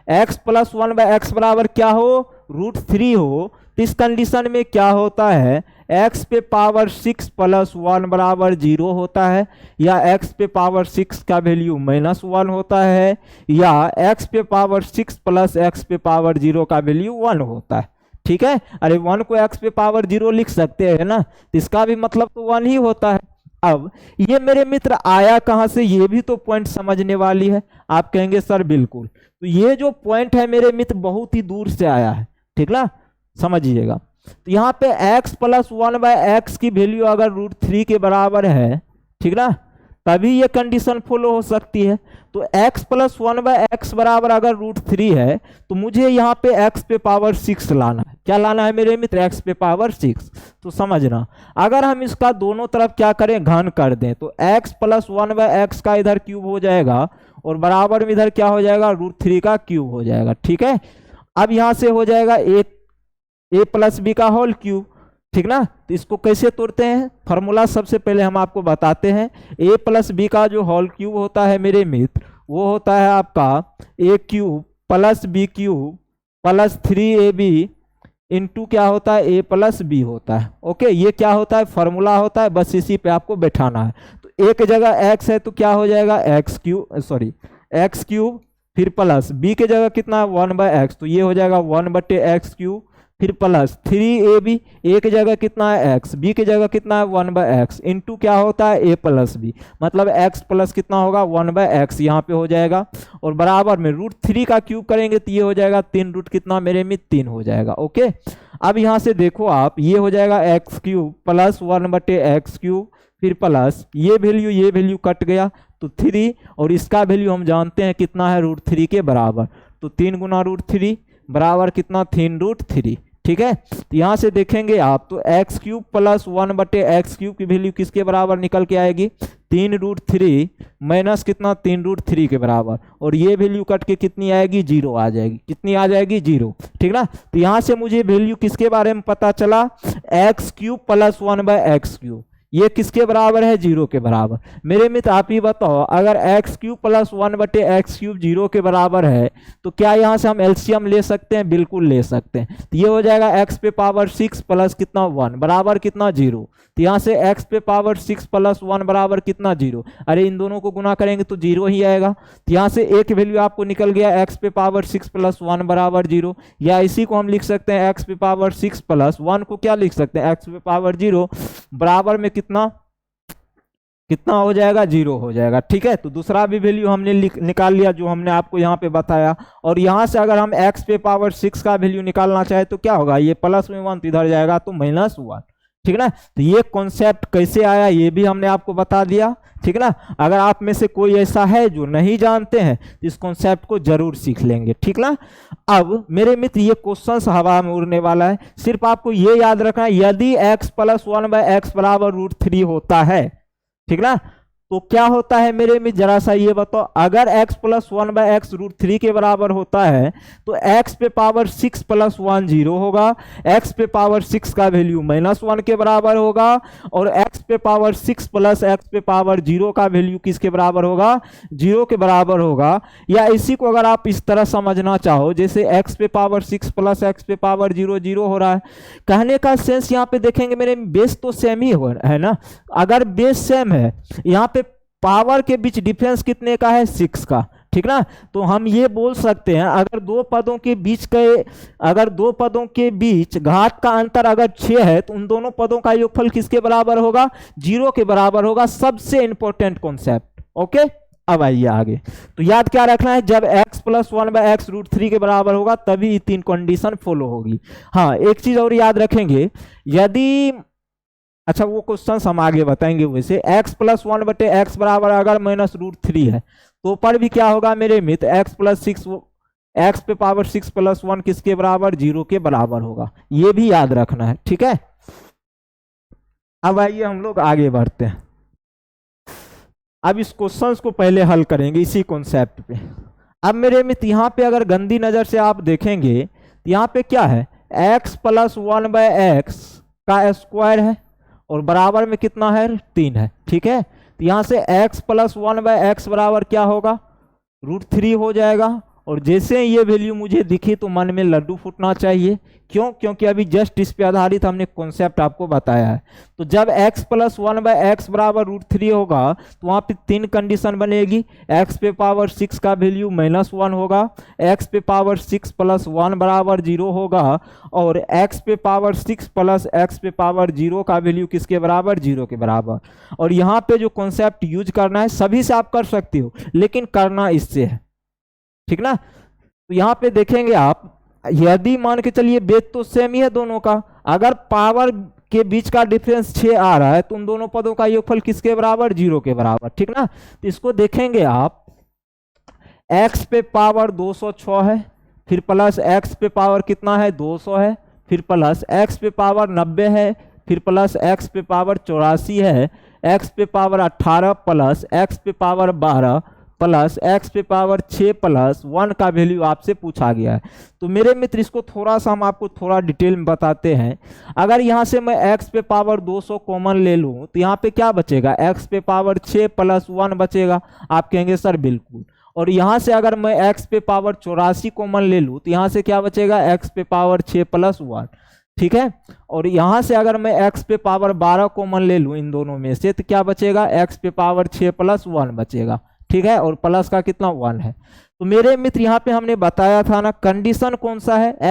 x प्लस 1/x बराबर क्या हो, √3 हो, तो इस कंडीशन में क्या होता है, x पे पावर 6 प्लस 1 बराबर 0 होता है, या x पे पावर 6 का वैल्यू -1 होता है, या x पे पावर 6 प्लस x पे पावर 0 का वैल्यू 1 होता है, ठीक है। अरे 1 को x पे पावर 0 लिख सकते हैं ना, तो इसका भी मतलब तो 1 ही होता है। अब ये मेरे मित्र आया कहां से, ये भी तो पॉइंट समझने वाली है। आप कहेंगे सर बिल्कुल, तो ये जो पॉइंट है मेरे मित्र बहुत ही दूर से आया है, ठीक ना, समझिएगा। तो यहाँ पे x प्लस 1/x की वैल्यू अगर √3 के बराबर है, ठीक ना, तभी ये कंडीशन फॉलो हो सकती है। तो x प्लस 1/x बराबर अगर √3 है, तो मुझे यहाँ पे x पे पावर 6 लाना है। क्या लाना है मेरे मित्र, x पे पावर 6। तो समझना, अगर हम इसका दोनों तरफ क्या करें, घन कर दें, तो x प्लस 1/x का इधर क्यूब हो जाएगा, और बराबर में इधर क्या हो जाएगा, √3 का क्यूब हो जाएगा, ठीक है। अब यहाँ से हो जाएगा a प्लस बी का होल क्यूब, ठीक ना। तो इसको कैसे तोड़ते हैं, फॉर्मूला सबसे पहले हम आपको बताते हैं। a प्लस बी का जो होल क्यूब होता है मेरे मित्र, वो होता है आपका a cube plus B cube plus 3ab into क्या होता है, a प्लस बी होता है। ओके, ये क्या होता है, फॉर्मूला होता है, बस इसी पे आपको बैठाना है। तो एक जगह x है तो क्या हो जाएगा, x क्यूब, फिर प्लस b के जगह कितना है 1/x, तो ये हो जाएगा 1/x क्यूब, फिर प्लस 3ab, a की जगह कितना है x, b की जगह कितना है 1/x, इंटू क्या होता है a प्लस b, मतलब x प्लस कितना होगा 1/x यहाँ पे हो जाएगा, और बराबर में √3 का क्यूब करेंगे तो ये हो जाएगा 3 रूट कितना मेरे में 3 हो जाएगा। ओके, अब यहाँ से देखो आप, ये हो जाएगा x cube plus 1/x cube, फिर प्लस ये वैल्यू कट गया तो 3, और इसका वैल्यू हम जानते हैं कितना है, √3 के बराबर, तो 3 गुना √3 बराबर कितना 3√3, ठीक है। तो यहां से देखेंगे आप, तो x cube plus 1/x cube की वैल्यू किसके बराबर निकल के आएगी, 3√3 माइनस कितना 3√3 के बराबर, और ये वैल्यू कट के कितनी आएगी, 0 आ जाएगी। कितनी आ जाएगी, 0, ठीक ना। तो यहां से मुझे वैल्यू किसके बारे में पता चला, x cube plus 1/x cube, ये किसके बराबर है? 0 के बराबर। मेरे मित्र आप ही बताओ, अगर एक्स क्यूब प्लस 1/x³ 0 के बराबर है तो क्या यहाँ से हम एलसीएम ले सकते हैं? बिल्कुल ले सकते हैं। तो ये हो जाएगा x पे पावर 6 प्लस कितना 1 बराबर कितना 0। तो यहाँ से x पे पावर 6 प्लस 1 बराबर कितना 0। अरे इन दोनों को गुना करेंगे तो 0 ही आएगा। तो यहाँ से एक वैल्यू आपको निकल गया x पे पावर 6 प्लस 1 बराबर 0। या इसी को हम लिख सकते हैं x पे पावर 6 प्लस 1 को क्या लिख सकते हैं? x पे पावर 0 बराबर में कितना कितना हो जाएगा? 0 हो जाएगा। ठीक है, तो दूसरा भी वैल्यू हमने निकाल लिया जो हमने आपको यहाँ पे बताया। और यहाँ से अगर हम x पे पावर 6 का वैल्यू निकालना चाहे तो क्या होगा? ये प्लस में 1 तो इधर जाएगा तो -1। ठीक ना, तो ये कॉन्सेप्ट कैसे आया ये भी हमने आपको बता दिया। ठीक ना, अगर आप में से कोई ऐसा है जो नहीं जानते हैं तो इस कॉन्सेप्ट को जरूर सीख लेंगे। ठीक ना, अब मेरे मित्र ये क्वेश्चन हवा में उड़ने वाला है, सिर्फ आपको ये याद रखना है यदि x प्लस 1/x बराबर √3 होता है, ठीक ना, तो क्या होता है मेरे में जरा सा ये बताओ। अगर x प्लस 1/x √3 के बराबर होता है तो x पे पावर 6 प्लस 1 0 होगा, x पे पावर 6 का वैल्यू -1 के बराबर होगा, और x पे पावर 6 प्लस x पे पावर 0 का वैल्यू किसके बराबर होगा? 0 के बराबर होगा। या इसी को अगर आप इस तरह समझना चाहो, जैसे x पे पावर 6 प्लस x पे पावर 0 0 हो रहा है, कहने का सेंस यहाँ पे देखेंगे मेरे बेस तो सेम ही है ना। अगर बेस सेम है, यहाँ पे पावर के बीच डिफरेंस कितने का है? 6 का। ठीक ना, तो हम ये बोल सकते हैं अगर दो पदों के बीच घात का अंतर अगर 6 है तो उन दोनों पदों का योगफल किसके बराबर होगा? 0 के बराबर होगा। सबसे इंपॉर्टेंट कॉन्सेप्ट। ओके, अब आइए आगे। तो याद क्या रखना है? जब x प्लस 1/x √3 के बराबर होगा तभी ये 3 कंडीशन फॉलो होगी। हाँ, एक चीज और याद रखेंगे, यदि अच्छा वो क्वेश्चन हम आगे बताएंगे। वैसे x प्लस 1/x बराबर अगर -√3 है तो ऊपर भी क्या होगा मेरे मित्र? x पे पावर 6 प्लस 1 किसके बराबर? 0 के बराबर होगा। ये भी याद रखना है। ठीक है, अब आइए हम लोग आगे बढ़ते हैं। अब इस क्वेश्चन को पहले हल करेंगे इसी कॉन्सेप्ट पे। अब मेरे मित्र यहाँ पे अगर गंदी नजर से आप देखेंगे तो यहाँ पे क्या है? x प्लस 1/x का स्क्वायर है और बराबर में कितना है? 3 है। ठीक है, तो यहां से x प्लस 1/x बराबर क्या होगा? √3 हो जाएगा। और जैसे ये वैल्यू मुझे दिखी तो मन में लड्डू फूटना चाहिए। क्यों? क्योंकि अभी जस्ट इस पे आधारित हमने कॉन्सेप्ट आपको बताया है। तो जब x प्लस 1/x बराबर √3 होगा तो वहां पे 3 कंडीशन बनेगी। x पे पावर 6 का वैल्यू -1 होगा, x पे पावर 6 प्लस 1 बराबर 0 होगा, और x पे पावर 6 प्लस x पे पावर 0 का वैल्यू किसके बराबर? 0 के बराबर। और यहाँ पे जो कॉन्सेप्ट यूज करना है सभी से आप कर सकते हो, लेकिन करना इससे है। ठीक ना, तो यहाँ पे देखेंगे आप, यदि मान के चलिए बेस तो सेम ही है दोनों का, अगर पावर के बीच का डिफरेंस 6 आ रहा है तो उन दोनों पदों का योगफल किसके बराबर? 0 के बराबर। ठीक ना, तो इसको देखेंगे आप, x पे पावर 206 है, फिर प्लस x पे पावर कितना है? 200 है, फिर प्लस x पे पावर 90 है, फिर प्लस x पे पावर 84 है, x पे पावर 18 प्लस x पे पावर 12 प्लस x पे पावर 6 प्लस 1 का वैल्यू आपसे पूछा गया है। तो मेरे मित्र इसको थोड़ा सा हम आपको थोड़ा डिटेल में बताते हैं। अगर यहाँ से मैं x पे पावर 200 कॉमन ले लूँ तो यहाँ पे क्या बचेगा? x पे पावर 6 प्लस 1 बचेगा। आप कहेंगे सर बिल्कुल। और यहाँ से अगर मैं x पे पावर 84 कॉमन ले लूँ तो यहाँ से क्या बचेगा? x पे पावर 6 प्लस 1। ठीक है, और यहाँ से अगर मैं x पे पावर 12 कॉमन ले लूँ इन दोनों में से तो क्या बचेगा? x पे पावर 6 प्लस 1 बचेगा। ठीक है, और प्लस का कितना? 1 है। तो मेरे मित्र यहाँ पे हमने बताया था ना, कंडीशन कौन सा है?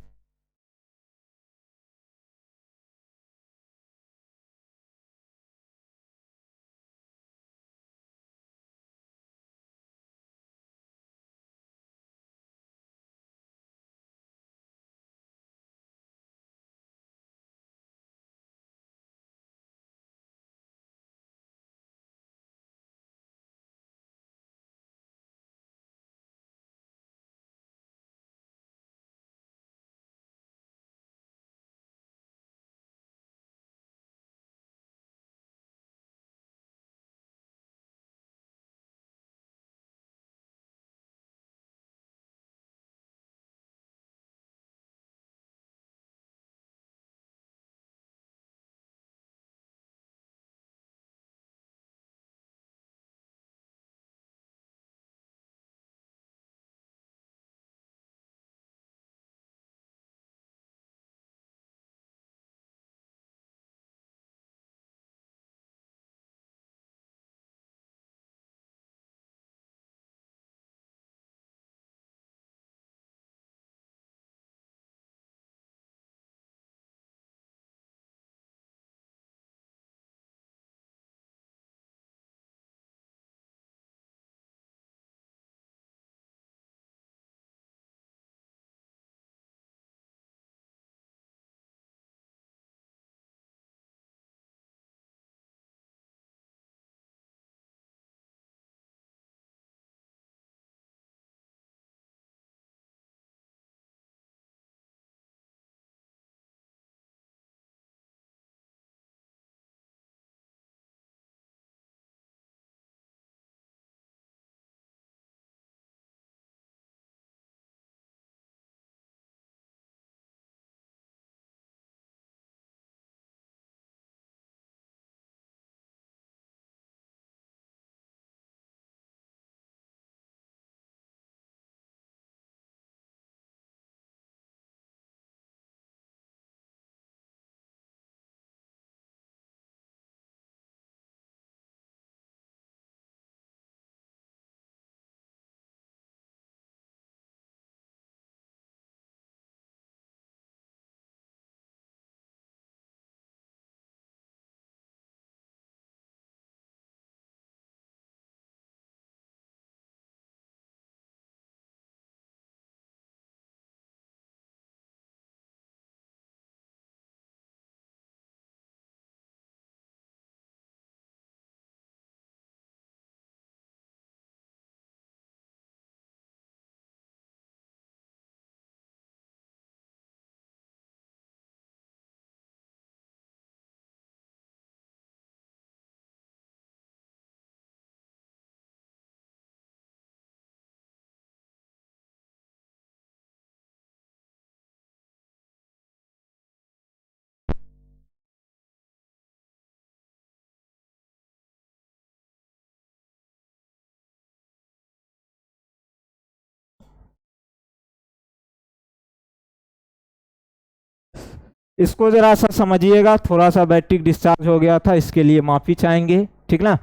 इसको जरा सा समझिएगा, थोड़ा सा बैटरी डिस्चार्ज हो गया था, इसके लिए माफी चाहेंगे, ठीक ना।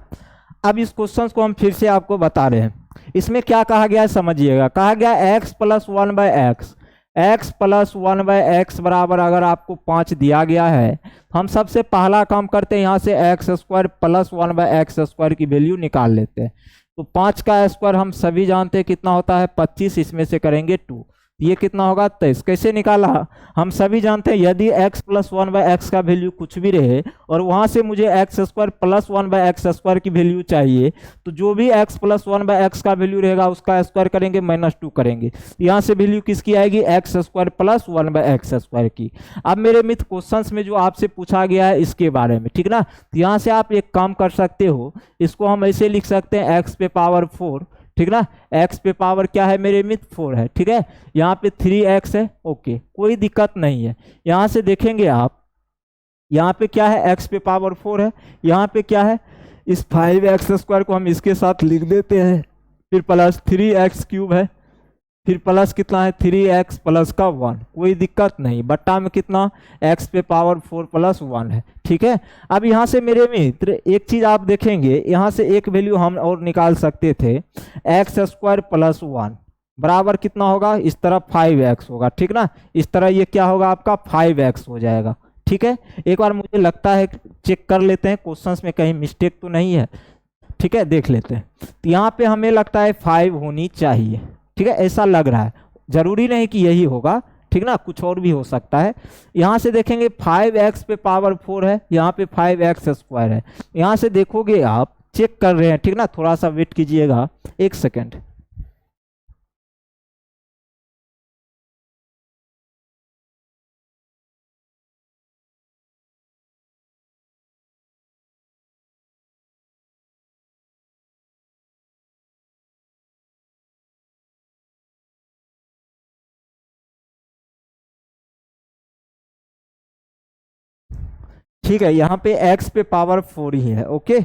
अब इस क्वेश्चन को हम फिर से आपको बता रहे हैं। इसमें क्या कहा गया है समझिएगा। कहा गया x plus one by x, x plus one by x बराबर अगर आपको 5 दिया गया है, हम सबसे पहला काम करते हैं, यहाँ से x square plus one by X square की वैल्यू निकाल लेते हैं। तो 5 का स्क्वायर हम सभी जानते हैं कितना होता है 25, इसमें से करेंगे 2, ये कितना होगा 23। कैसे निकाला, हम सभी जानते हैं यदि x plus one by x का वैल्यू कुछ भी रहे और वहां से मुझे X square plus one by X square की वैल्यू चाहिए, तो जो भी x plus one by x का वैल्यू रहेगा उसका स्क्वायर करेंगे -2 करेंगे, यहाँ से वैल्यू किसकी आएगी x square plus one by X square की। अब मेरे मित्र क्वेश्चंस में जो आपसे पूछा गया है इसके बारे में, ठीक ना। तो यहाँ से आप एक काम कर सकते हो, इसको हम ऐसे लिख सकते हैं x पे पावर 4, ठीक ना। x पे पावर क्या है मेरे मित्र 4 है, ठीक है। यहाँ पे 3x है, ओके, कोई दिक्कत नहीं है। यहाँ से देखेंगे आप, यहाँ पे क्या है x पे पावर 4 है, यहाँ पे क्या है इस 5x स्क्वायर को हम इसके साथ लिख देते हैं, फिर प्लस 3x क्यूब है, फिर प्लस कितना है 3x प्लस का 1, कोई दिक्कत नहीं, बट्टा में कितना x पे पावर 4 प्लस 1 है, ठीक है। अब यहाँ से मेरे मित्र एक चीज आप देखेंगे, यहाँ से एक वैल्यू हम और निकाल सकते थे, एक्स स्क्वायर प्लस 1 बराबर कितना होगा, इस तरफ 5x होगा, ठीक ना। इस तरह ये क्या होगा आपका 5x हो जाएगा, ठीक है। एक बार मुझे लगता है चेक कर लेते हैं क्वेश्चंस में कहीं मिस्टेक तो नहीं है, ठीक है, देख लेते हैं। तो यहाँ पे हमें लगता है 5 होनी चाहिए, ठीक है, ऐसा लग रहा है, जरूरी नहीं कि यही होगा, ठीक ना, कुछ और भी हो सकता है। यहाँ से देखेंगे 5x पे पावर 4 है, यहाँ पे 5x स्क्वायर है, यहाँ से देखोगे आप, चेक कर रहे हैं, ठीक ना, थोड़ा सा वेट कीजिएगा 1 सेकेंड। ठीक है, यहाँ पे x पे पावर 4 ही है, ओके,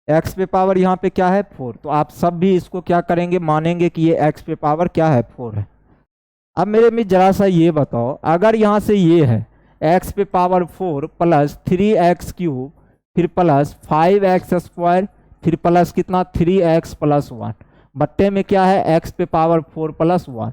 x पे पावर यहाँ पे क्या है 4, तो आप सब भी इसको क्या करेंगे, मानेंगे कि ये x पे पावर क्या है 4 है। अब मेरे में जरा सा ये बताओ, अगर यहाँ से ये है x पे पावर 4 प्लस 3x क्यूब, फिर प्लस 5x स्क्वायर, फिर प्लस कितना 3x प्लस 1, बट्टे में क्या है x पे पावर 4 प्लस 1,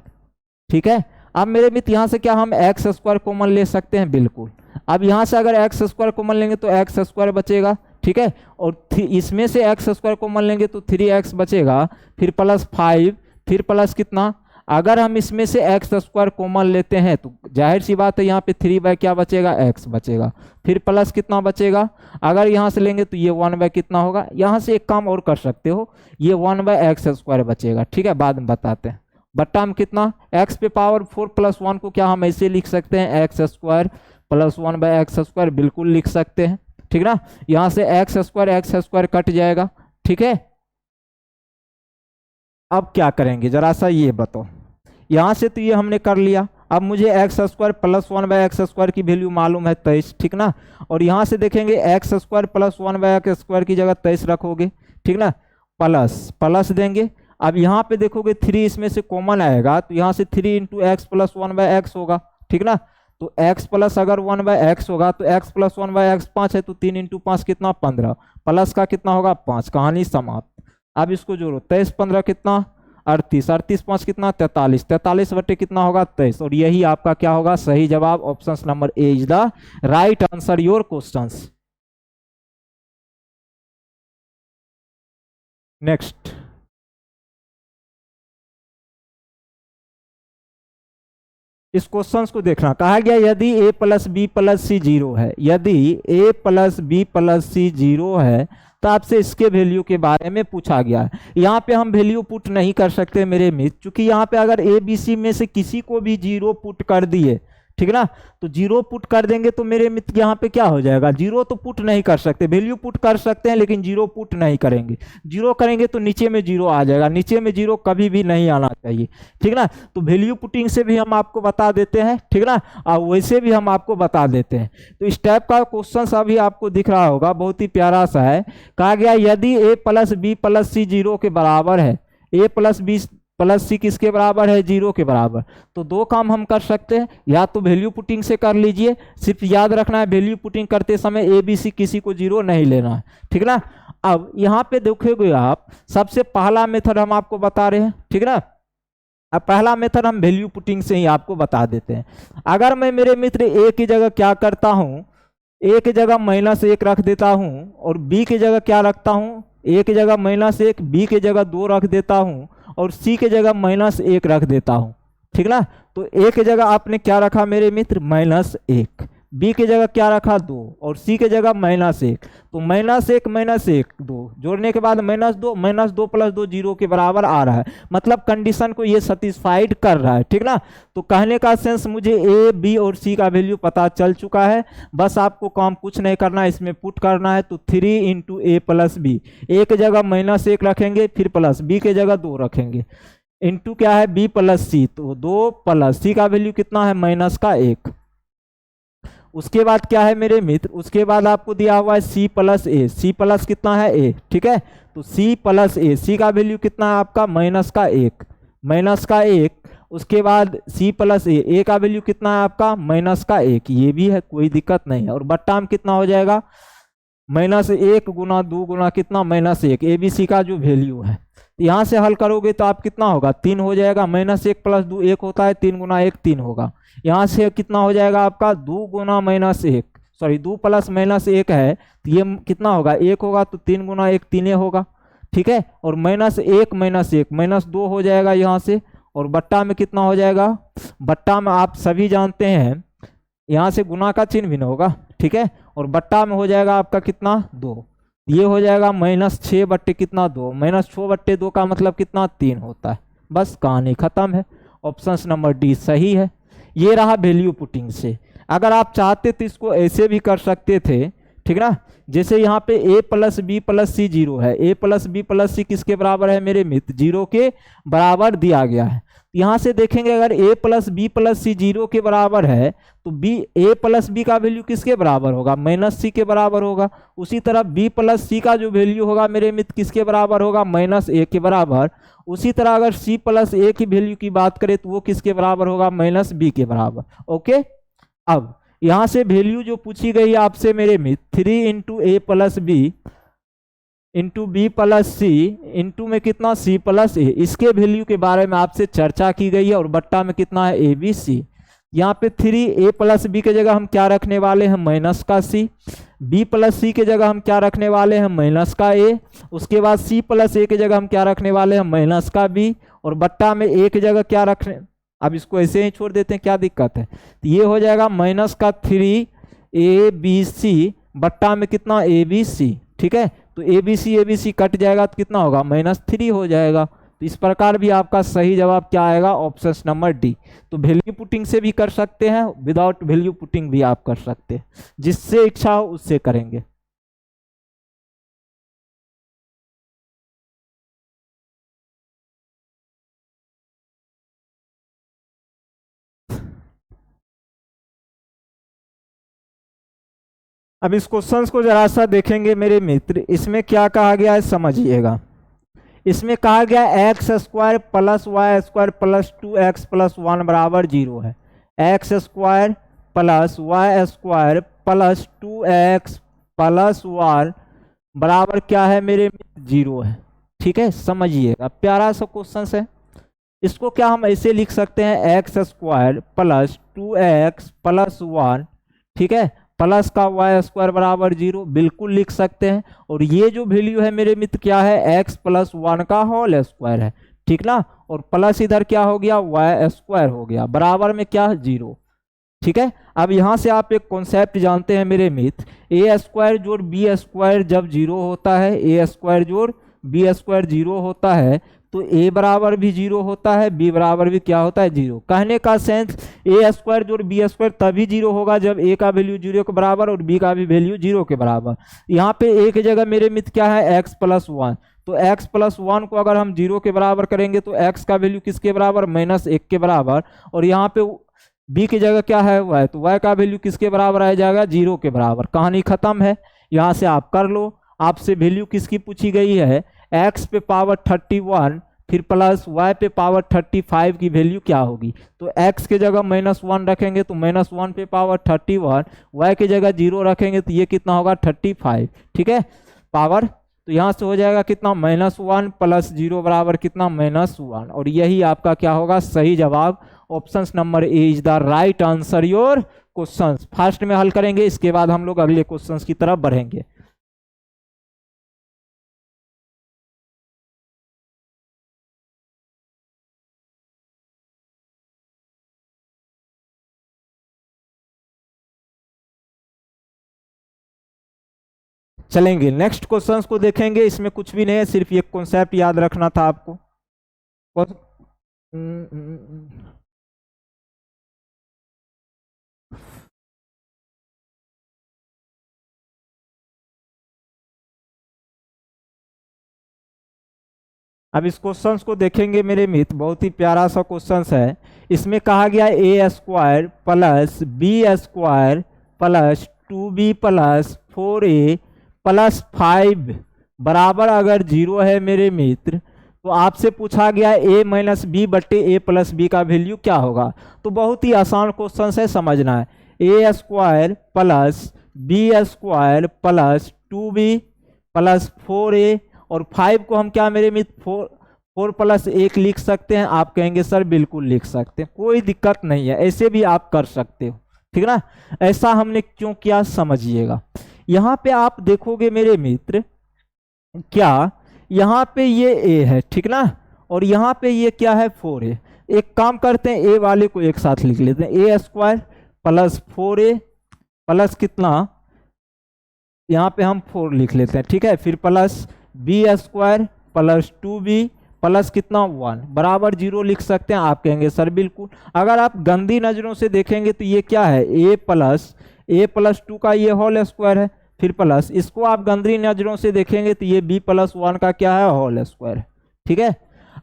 ठीक है। अब मेरे मित्र यहाँ से क्या हम एक्स स्क्वायर कॉमन ले सकते हैं, बिल्कुल। अब यहाँ से अगर एक्स स्क्वायर कॉमन लेंगे तो एक्स स्क्वायर बचेगा, ठीक है, और इसमें से एक्स स्क्वायर कॉमन लेंगे तो 3x बचेगा, फिर प्लस 5, फिर प्लस कितना, अगर हम इसमें से एक्स स्क्वायर कॉमन लेते हैं तो जाहिर सी बात है यहाँ पे 3 बाय क्या बचेगा x बचेगा, फिर प्लस कितना बचेगा, अगर यहाँ से लेंगे तो ये 1 बाय कितना होगा, यहाँ से एक काम और कर सकते हो, ये 1 बाय एक्स स्क्वायर बचेगा, ठीक है, बाद में बताते हैं। बट्टा में कितना x पे पावर 4 प्लस 1 को क्या हम ऐसे लिख सकते हैं X square plus 1 by X square, बिल्कुल लिख सकते हैं, ठीक ना। यहाँ से एक्स स्क्वायर कट जाएगा, ठीक है। अब क्या करेंगे जरा सा ये बताओ, यहाँ से तो ये हमने कर लिया, अब मुझे X square plus 1 by X square की वैल्यू मालूम है 23, ठीक ना, और यहाँ से देखेंगे X square plus 1 by X square की जगह 23 रखोगे, ठीक ना, प्लस प्लस देंगे। अब यहाँ पे देखोगे 3 इसमें से कॉमन आएगा, तो यहाँ से 3 into X plus 1 by X होगा, ठीक ना। तो x प्लस अगर 1 बाय एक्स होगा तो x प्लस 1 बाय एक्स 5 है, तो 3 इंटू 5 कितना 15, प्लस का कितना होगा 5, कहानी समाप्त। अब इसको जोड़ो, 23 15 कितना 38, 38 5 कितना 43, 43 बटे कितना होगा 23, और यही आपका क्या होगा सही जवाब, option number A is the right answer your questions. Next, इस क्वेश्चन को देखना, कहा गया यदि a प्लस बी प्लस सी 0 है, यदि a प्लस बी प्लस सी 0 है तो आपसे इसके वैल्यू के बारे में पूछा गया है। यहाँ पे हम वैल्यू पुट नहीं कर सकते मेरे मित्र, क्योंकि यहाँ पे अगर ए बी सी में से किसी को भी 0 पुट कर दिए, ठीक ना, तो 0 पुट कर देंगे तो मेरे मित्र यहाँ पे क्या हो जाएगा, 0 तो पुट नहीं कर सकते, वैल्यू पुट कर सकते हैं लेकिन 0 पुट नहीं करेंगे, 0 करेंगे तो नीचे में 0 आ जाएगा, नीचे में 0 कभी भी नहीं आना चाहिए, ठीक ना। तो वैल्यू पुटिंग से भी हम आपको बता देते हैं, ठीक ना, और वैसे भी हम आपको बता देते हैं। तो इस टाइप का क्वेश्चन अभी आपको दिख रहा होगा, बहुत ही प्यारा सा है। कहा गया यदि a प्लस बी प्लस सी 0 के बराबर है, a प्लस बी प्लस सी किसके बराबर है, 0 के बराबर। तो दो काम हम कर सकते हैं, या तो वैल्यू पुटिंग से कर लीजिए, सिर्फ याद रखना है वैल्यू पुटिंग करते समय ए बी सी किसी को 0 नहीं लेना है, ठीक ना। अब यहाँ पे देखोगे आप, सबसे पहला मेथड हम आपको बता रहे हैं, ठीक ना। अब पहला मेथड हम वैल्यू पुटिंग से ही आपको बता देते हैं। अगर मैं मेरे मित्र ए की जगह क्या करता हूँ, ए की जगह -1 रख देता हूँ, और बी की जगह क्या रखता हूँ, ए की जगह -1, बी की जगह 2 रख देता हूँ, और सी की जगह -1 रख देता हूँ, ठीक ना। तो ए की जगह आपने क्या रखा मेरे मित्र, -1, बी की जगह क्या रखा, 2, और सी की जगह -1। तो -1 2 जोड़ने के बाद -2 -2 + 2 0 के बराबर आ रहा है, मतलब कंडीशन को ये सेटिस्फाइड कर रहा है, ठीक ना। तो कहने का सेंस मुझे ए बी और सी का वैल्यू पता चल चुका है। बस आपको काम कुछ नहीं करना है, इसमें पुट करना है। तो 3 × a + b, ए की जगह -1 रखेंगे, फिर प्लस बी की जगह 2 रखेंगे, इंटू क्या है b + c, तो 2 + c का वैल्यू कितना है, -1। उसके बाद क्या है मेरे मित्र, उसके बाद आपको दिया हुआ है c + a, c प्लस कितना है a, ठीक है। तो c + a, c का वैल्यू कितना है आपका, -1। उसके बाद c + a का वैल्यू कितना है आपका, -1, ये भी है, कोई दिक्कत नहीं है। और बट्टा में कितना हो जाएगा, -1 × 2 × कितना, -1, ए बी सी का जो वैल्यू है। यहाँ से हल करोगे तो आप कितना होगा, 3 हो जाएगा। -1 + 2 1 होता है, 3 × 1 3 होगा। यहाँ से कितना हो जाएगा आपका, 2 × -1, सॉरी 2 + -1 है, तो ये कितना होगा, 1 होगा, तो 3 × 1 3 होगा, ठीक है। और -1 -2 हो जाएगा यहाँ से, और बट्टा में कितना हो जाएगा, बट्टा में आप सभी जानते हैं यहाँ से गुना का चिन्ह भी ना होगा, ठीक है। और बट्टा में हो जाएगा आपका कितना, 2, ये हो जाएगा -6 बट्टे कितना, 2, -6 बट्टे 2 का मतलब कितना, 3 होता है। बस कहानी खत्म है, ऑप्शन नंबर डी सही है। ये रहा वैल्यू पुटिंग से। अगर आप चाहते तो इसको ऐसे भी कर सकते थे, ठीक ना। जैसे यहाँ पे a + b + c 0 है, a + b + c किसके बराबर है मेरे मित्र, 0 के बराबर दिया गया है। यहाँ से देखेंगे अगर a + b + c 0 के बराबर है, तो a + b का वैल्यू किसके बराबर होगा, -c के बराबर होगा। उसी तरह b + c का जो वैल्यू होगा मेरे मित्र किसके बराबर होगा, -a के बराबर। उसी तरह अगर c + a की वैल्यू की बात करें तो वो किसके बराबर होगा, -b के बराबर। ओके, अब यहाँ से वैल्यू जो पूछी गई आपसे मेरे मित्र, 3 × a + b × b + c into में कितना, c + a, इसके वैल्यू के बारे में आपसे चर्चा की गई है। और बट्टा में कितना है, a b c। यहाँ पे 3a + b के जगह हम क्या रखने वाले हैं, -c, b + c के जगह हम क्या रखने वाले हैं, -a। उसके बाद c + a के जगह हम क्या रखने वाले हैं, -b। और बट्टा में a की जगह क्या रखने, अब इसको ऐसे ही छोड़ देते हैं, क्या दिक्कत है। तो ये हो जाएगा -3abc, बट्टा में कितना, abc, ठीक है। तो abc कट जाएगा तो कितना होगा, -3 हो जाएगा। तो इस प्रकार भी आपका सही जवाब क्या आएगा, ऑप्शन नंबर डी। तो वैल्यू पुटिंग से भी कर सकते हैं, विदाउट वैल्यू पुटिंग भी आप कर सकते हैं, जिससे इच्छा हो उससे करेंगे। अब इस क्वेश्चन को जरा सा देखेंगे मेरे मित्र, इसमें क्या कहा गया है समझिएगा। इसमें कहा गया x² + y² + 2x + 1 बराबर 0 है। x² + y² + 2x + 1 बराबर क्या है मेरे मित्र, 0 है, ठीक है। समझिएगा, प्यारा सा क्वेश्चन है। इसको क्या हम ऐसे लिख सकते हैं, x² + 2x + 1, ठीक है, प्लस का y² बराबर 0, बिल्कुल लिख सकते हैं। और ये जो वैल्यू है मेरे मित्र क्या है, x + 1 का होल स्क्वायर है, ठीक ना। और प्लस इधर क्या हो गया, y² हो गया, बराबर में क्या, 0, ठीक है। अब यहाँ से आप एक कॉन्सेप्ट जानते हैं मेरे मित्र, a² जोड़ b² जब 0 होता है, a² जोड़ b² 0 होता है, तो a बराबर भी 0 होता है, b बराबर भी क्या होता है, 0। कहने का सेंस a² जोड़ b² तभी 0 होगा जब a का वैल्यू 0 के बराबर और b का भी वैल्यू 0 के बराबर। यहाँ पे a की जगह मेरे मित्र क्या है, x + 1, तो x + 1 को अगर हम 0 के बराबर करेंगे तो x का वैल्यू किसके बराबर, -1 के बराबर। और यहाँ पे b की जगह क्या है, y, तो y का वैल्यू किसके बराबर आ जाएगा, 0 के बराबर। कहानी खत्म है, यहाँ से आप कर लो। आपसे वैल्यू किसकी पूछी गई है, x पे पावर 31 फिर प्लस y पे पावर 35 की वैल्यू क्या होगी, तो x के जगह -1 रखेंगे तो -1 पे पावर 31, y के जगह 0 रखेंगे तो ये कितना होगा 35, ठीक है पावर। तो यहाँ से हो जाएगा कितना -1 + 0 बराबर कितना -1, और यही आपका क्या होगा सही जवाब। Option number A is the right answer your question. First में हल करेंगे, इसके बाद हम लोग अगले क्वेश्चंस की तरफ बढ़ेंगे। चलेंगे नेक्स्ट क्वेश्चंस को देखेंगे। इसमें कुछ भी नहीं है, सिर्फ ये कॉन्सेप्ट याद रखना था आपको। अब इस क्वेश्चंस को देखेंगे मेरे मित्र, बहुत ही प्यारा सा क्वेश्चंस है। इसमें कहा गया a² + b² + 2b + 4a + 5 बराबर अगर 0 है मेरे मित्र, तो आपसे पूछा गया a - b बट्टे a + b का वैल्यू क्या होगा। तो बहुत ही आसान क्वेश्चन है, समझना है। a² + b² + 2b + 4a और 5 को हम क्या मेरे मित्र 4 + 1 लिख सकते हैं। आप कहेंगे सर बिल्कुल लिख सकते हैं, कोई दिक्कत नहीं है, ऐसे भी आप कर सकते हो, ठीक ना। ऐसा हमने क्यों किया समझिएगा। यहाँ पे आप देखोगे मेरे मित्र, क्या यहाँ पे ये a है, ठीक ना, और यहाँ पे ये क्या है 4a। एक काम करते हैं, a वाले को एक साथ लिख लेते हैं, a² + 4a प्लस कितना, यहाँ पे हम 4 लिख लेते हैं, ठीक है। फिर प्लस b² + 2b प्लस कितना 1 बराबर 0 लिख सकते हैं। आप कहेंगे सर बिल्कुल। अगर आप गंदी नजरों से देखेंगे तो ये क्या है a + 2 का ये होल स्क्वायर है, फिर प्लस इसको आप गंदी नजरों से देखेंगे तो ये b + 1 का क्या है होल स्क्वायर है, ठीक है।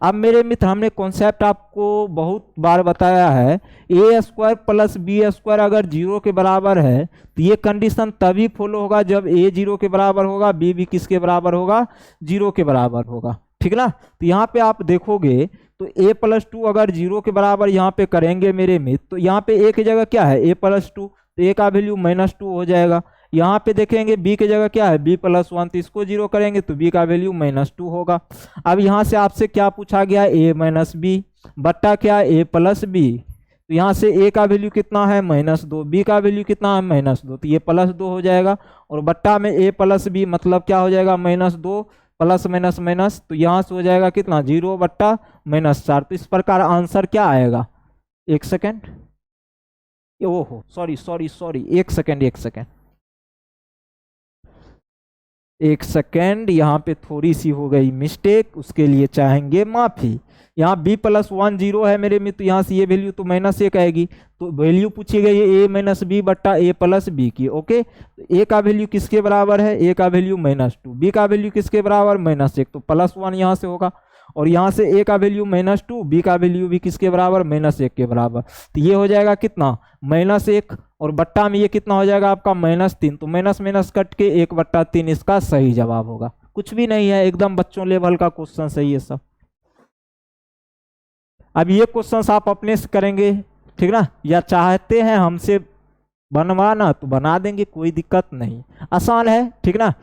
अब मेरे मित्र हमने कॉन्सेप्ट आपको बहुत बार बताया है, a² + b² अगर 0 के बराबर है तो ये कंडीशन तभी फॉलो होगा जब a 0 के बराबर होगा, b भी किसके बराबर होगा 0 के बराबर होगा, ठीक ना। तो यहाँ पे आप देखोगे तो a + 2 अगर 0 के बराबर यहाँ पे करेंगे मेरे मित्र, तो यहाँ पे a की जगह क्या है a + 2, तो a का वैल्यू -2 हो जाएगा। यहाँ पे देखेंगे b की जगह क्या है b + 1, तो इसको 0 करेंगे तो b का वैल्यू -2 होगा। अब यहाँ से आपसे क्या पूछा गया a - b बट्टा क्या a + b, तो यहाँ से a का वैल्यू कितना है -2, b का वैल्यू कितना है -2, तो ये +2 हो जाएगा, और बट्टा में a + b मतलब क्या हो जाएगा -2 प्लस माइनस माइनस, तो यहाँ से हो जाएगा कितना 0 बट्टा -4। तो इस प्रकार आंसर क्या आएगा, एक सेकेंड, ओहो सॉरी एक सेकेंड यहाँ पे थोड़ी सी हो गई मिस्टेक, उसके लिए चाहेंगे माफी। यहाँ b + 1 0 है मेरे मित्र, तो यहाँ से ये वैल्यू तो -1 आएगी, तो वैल्यू पूछी गई है a - b बट्टा a + b की, ओके। तो a का वैल्यू किसके बराबर है, a का वैल्यू -2, b का वैल्यू किसके बराबर -1, तो +1 यहाँ से होगा, और यहाँ से a का वैल्यू -2, b का वैल्यू भी किसके बराबर -1 के बराबर, तो ये हो जाएगा कितना -1, और बट्टा में ये कितना हो जाएगा आपका -3, तो माइनस माइनस कट के 1/3 इसका सही जवाब होगा। कुछ भी नहीं है, एकदम बच्चों लेवल का क्वेश्चन सही है सब। अब ये क्वेश्चंस आप अपने से करेंगे, ठीक ना, या चाहते हैं हमसे बनवाना तो बना देंगे, कोई दिक्कत नहीं, आसान है, ठीक ना।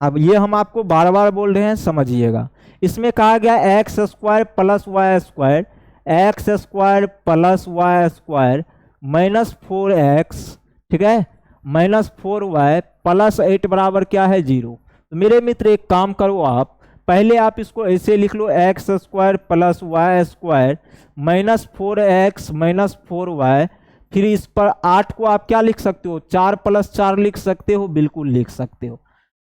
अब ये हम आपको बार बार बोल रहे हैं, समझिएगा। इसमें कहा गया x² + y² -4x, ठीक है, -4y + 8 बराबर क्या है 0। तो मेरे मित्र एक काम करो, आप पहले आप इसको ऐसे लिख लो x² + y² -4x -4y, फिर इस पर 8 को आप क्या लिख सकते हो 4 + 4 लिख सकते हो, बिल्कुल लिख सकते हो।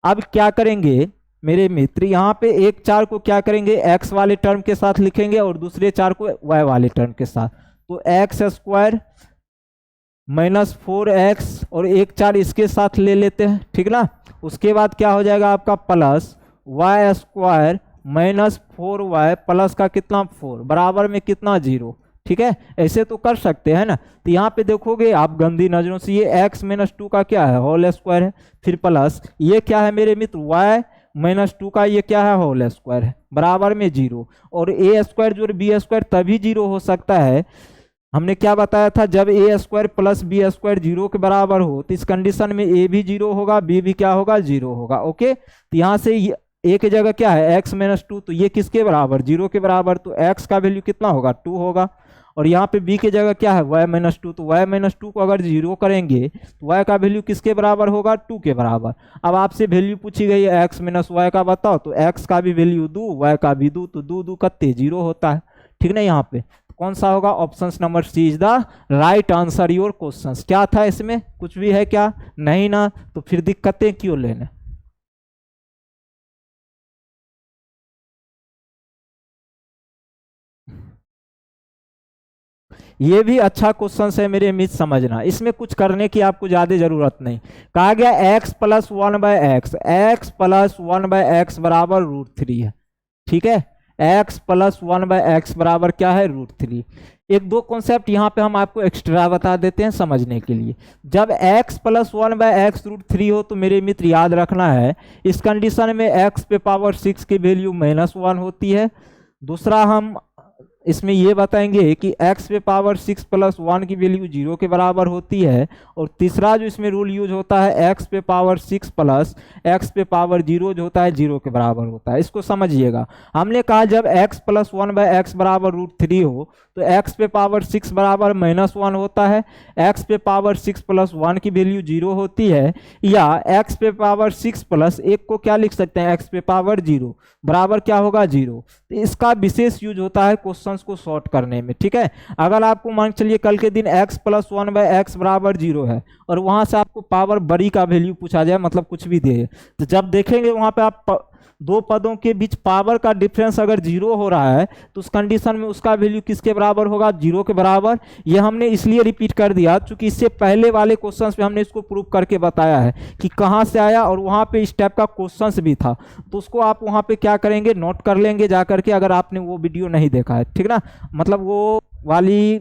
अब क्या करेंगे मेरे मित्र, यहाँ पे एक 4 को क्या करेंगे x वाले टर्म के साथ लिखेंगे और दूसरे 4 को y वाले टर्म के साथ, तो x² -4x और एक 4 इसके साथ ले लेते हैं, ठीक ना। उसके बाद क्या हो जाएगा आपका प्लस y² -4y प्लस का कितना 4 बराबर में कितना 0, ठीक है। ऐसे तो कर सकते हैं ना। तो यहाँ पे देखोगे आप गंदी नजरों से, ये x - 2 का क्या है होल स्क्वायर है, फिर प्लस ये क्या है मेरे मित्र y -2 का ये क्या है, होल स्क्वायर है, बराबर में 0। और ए स्क्वायर जो बी स्क्वायर तभी 0 हो सकता है, हमने क्या बताया था, जब ए स्क्वायर प्लस बी स्क्वायर 0 के बराबर हो, तो इस कंडीशन में ए भी 0 होगा, बी भी क्या होगा, 0 होगा। ओके, तो यहाँ से ए की जगह क्या है, x-2, तो ये किसके बराबर, 0 के बराबर, तो x का वैल्यू कितना होगा, 2 होगा। और यहाँ पे b की जगह क्या है, y-2, तो y-2 को अगर 0 करेंगे तो y का वैल्यू किसके बराबर होगा, 2 के बराबर। अब आपसे वैल्यू पूछी गई है x-y का, बताओ, तो x का भी वैल्यू दो, y का भी दो, तो 2 2 कत्ते 0 होता है, ठीक ना। यहाँ पे कौन सा होगा, option number C is the right answer your question. क्या था इसमें, कुछ भी है क्या, नहीं ना, तो फिर दिक्कतें क्यों लेने। ये भी अच्छा क्वेश्चन है मेरे मित्र, समझना, इसमें कुछ करने की आपको ज्यादा जरूरत नहीं। कहा गया x+1/x, x+1/x बराबर √3 है, ठीक है, x+1/x बराबर क्या है, √3। एक दो कॉन्सेप्ट यहाँ पे हम आपको एक्स्ट्रा बता देते हैं समझने के लिए। जब x+1/x √3 हो तो मेरे मित्र याद रखना है, इस कंडीशन में x पे पावर 6 की वैल्यू -1 होती है। दूसरा हम इसमें ये बताएंगे कि x पे पावर 6 + 1 की वैल्यू 0 के बराबर होती है। और तीसरा जो इसमें रूल यूज होता है, x पे पावर 6 + x पे पावर 0 जो होता है 0 के बराबर होता है। इसको समझिएगा, हमने कहा जब x+1/x बराबर √3 हो तो x पे पावर 6 बराबर -1 होता है, x पे पावर 6 + 1 की वैल्यू 0 होती है, या x पे पावर 6 + 1 को क्या लिख सकते हैं, x पे पावर 0 बराबर क्या होगा, 0। तो इसका विशेष यूज होता है क्वेश्चंस को सॉर्ट करने में, ठीक है। अगर आपको मान चलिए कल के दिन x+1/x बराबर 0 है और वहां से आपको पावर बड़ी का वैल्यू पूछा जाए, मतलब कुछ भी दे, तो जब देखेंगे वहां पे आप दो पदों के बीच पावर का डिफरेंस अगर 0 हो रहा है तो उस कंडीशन में उसका वैल्यू किसके बराबर होगा, 0 के बराबर। ये हमने इसलिए रिपीट कर दिया क्योंकि इससे पहले वाले क्वेश्चंस पे हमने इसको प्रूव करके बताया है कि कहां से आया, और वहां पे इस टाइप का क्वेश्चंस भी था, तो उसको आप वहां पे क्या करेंगे, नोट कर लेंगे जा करके, अगर आपने वो वीडियो नहीं देखा है, ठीक ना, मतलब वो वाली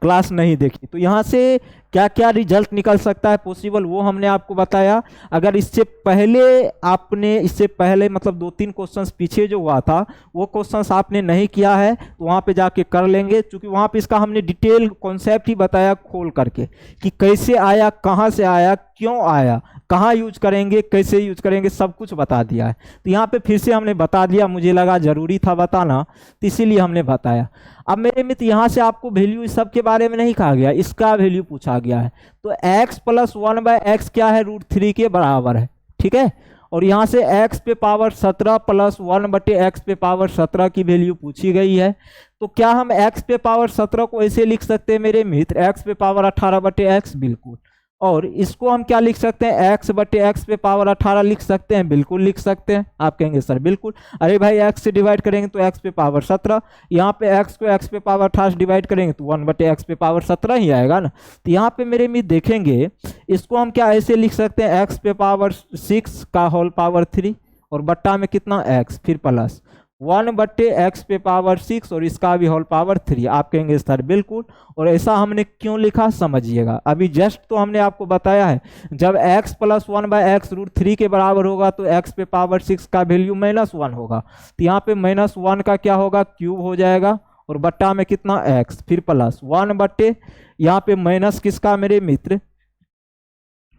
क्लास नहीं देखी। तो यहाँ से क्या क्या रिजल्ट निकल सकता है पॉसिबल, वो हमने आपको बताया। अगर इससे पहले आपने, इससे पहले मतलब 2-3 क्वेश्चंस पीछे जो हुआ था वो क्वेश्चंस आपने नहीं किया है तो वहाँ पे जाके कर लेंगे, क्योंकि वहाँ पे इसका हमने डिटेल कॉन्सेप्ट ही बताया खोल करके कि कैसे आया, कहाँ से आया, क्यों आया, कहाँ यूज करेंगे, कैसे यूज करेंगे, सब कुछ बता दिया है। तो यहाँ पे फिर से हमने बता दिया, मुझे लगा जरूरी था बताना, तो इसीलिए हमने बताया। अब मेरे मित्र यहाँ से आपको वैल्यू इस सब के बारे में नहीं कहा गया, इसका वैल्यू पूछा गया है। तो x+1/x क्या है, √3 के बराबर है, ठीक है। और यहाँ से x पे पावर 17 + 1/x पे पावर 17 की वैल्यू पूछी गई है। तो क्या हम x पे पावर 17 को ऐसे लिख सकते हैं मेरे मित्र, x पे पावर 18/x, बिल्कुल। और इसको हम क्या लिख सकते हैं, x/x पे पावर 18 लिख सकते हैं, बिल्कुल लिख सकते हैं। आप कहेंगे सर बिल्कुल, अरे भाई x से डिवाइड करेंगे तो x पे पावर 17, यहाँ पे x को x पे पावर 18 से डिवाइड करेंगे तो 1/x पे पावर 17 ही आएगा ना। तो यहाँ पे मेरे मित्र देखेंगे, इसको हम क्या ऐसे लिख सकते हैं, x पे पावर 6 का होल पावर 3 और बट्टा में कितना x, फिर प्लस 1/x पे पावर 6 और इसका भी होल पावर 3। आप कहेंगे सर बिल्कुल, और ऐसा हमने क्यों लिखा समझिएगा। अभी जस्ट तो हमने आपको बताया है, जब x+1/x √3 के बराबर होगा तो x पे पावर 6 का वैल्यू -1 होगा, तो यहाँ पे -1 का क्या होगा, क्यूब हो जाएगा, और बट्टा में कितना x, फिर प्लस 1/, यहाँ पे माइनस किसका मेरे मित्र,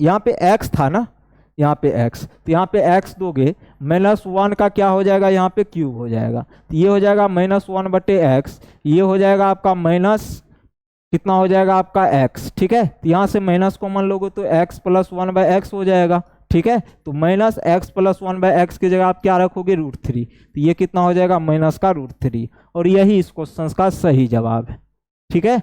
यहाँ पे x था ना, यहाँ पे x, तो यहाँ पे x दोगे, -1 का क्या हो जाएगा, यहाँ पे क्यूब हो जाएगा, तो ये हो जाएगा -1/x, ये हो जाएगा आपका माइनस कितना हो जाएगा आपका x, ठीक है। तो यहाँ से माइनस कॉमन लोगे तो x+1/x हो जाएगा, ठीक है। तो -x+1/x की जगह आप क्या रखोगे, √3, तो ये कितना हो जाएगा, माइनस का √3, और यही इस क्वेश्चन का सही जवाब है, ठीक है।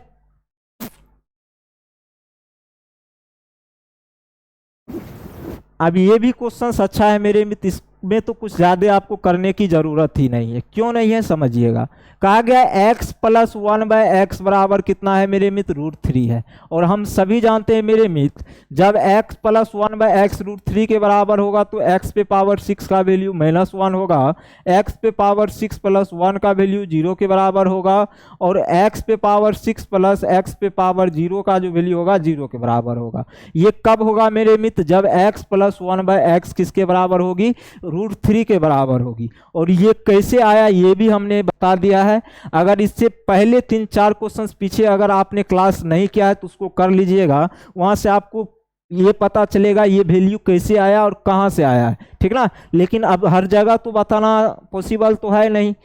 अब ये भी क्वेश्चन अच्छा है मेरे मित्र, में तो कुछ ज़्यादा आपको करने की ज़रूरत ही नहीं है। क्यों नहीं है समझिएगा। कहा गया x प्लस 1/x बराबर कितना है मेरे मित्र, √3 है। और हम सभी जानते हैं मेरे मित्र, जब x प्लस 1/x √3 के बराबर होगा तो x पे पावर 6 का वैल्यू -1 होगा, x पे पावर 6 प्लस 1 का वैल्यू 0 के बराबर होगा, और x पे पावर 6 प्लस x पे पावर 0 का जो वैल्यू होगा 0 के बराबर होगा। ये कब होगा मेरे मित्र, जब x प्लस 1/x किसके बराबर होगी, √3 के बराबर होगी। और ये कैसे आया ये भी हमने बता दिया है। अगर इससे पहले 3-4 क्वेश्चंस पीछे अगर आपने क्लास नहीं किया है तो उसको कर लीजिएगा, वहां से आपको ये पता चलेगा ये वैल्यू कैसे आया और कहां से आया है, ठीक ना। लेकिन अब हर जगह तो बताना पॉसिबल तो है नहीं,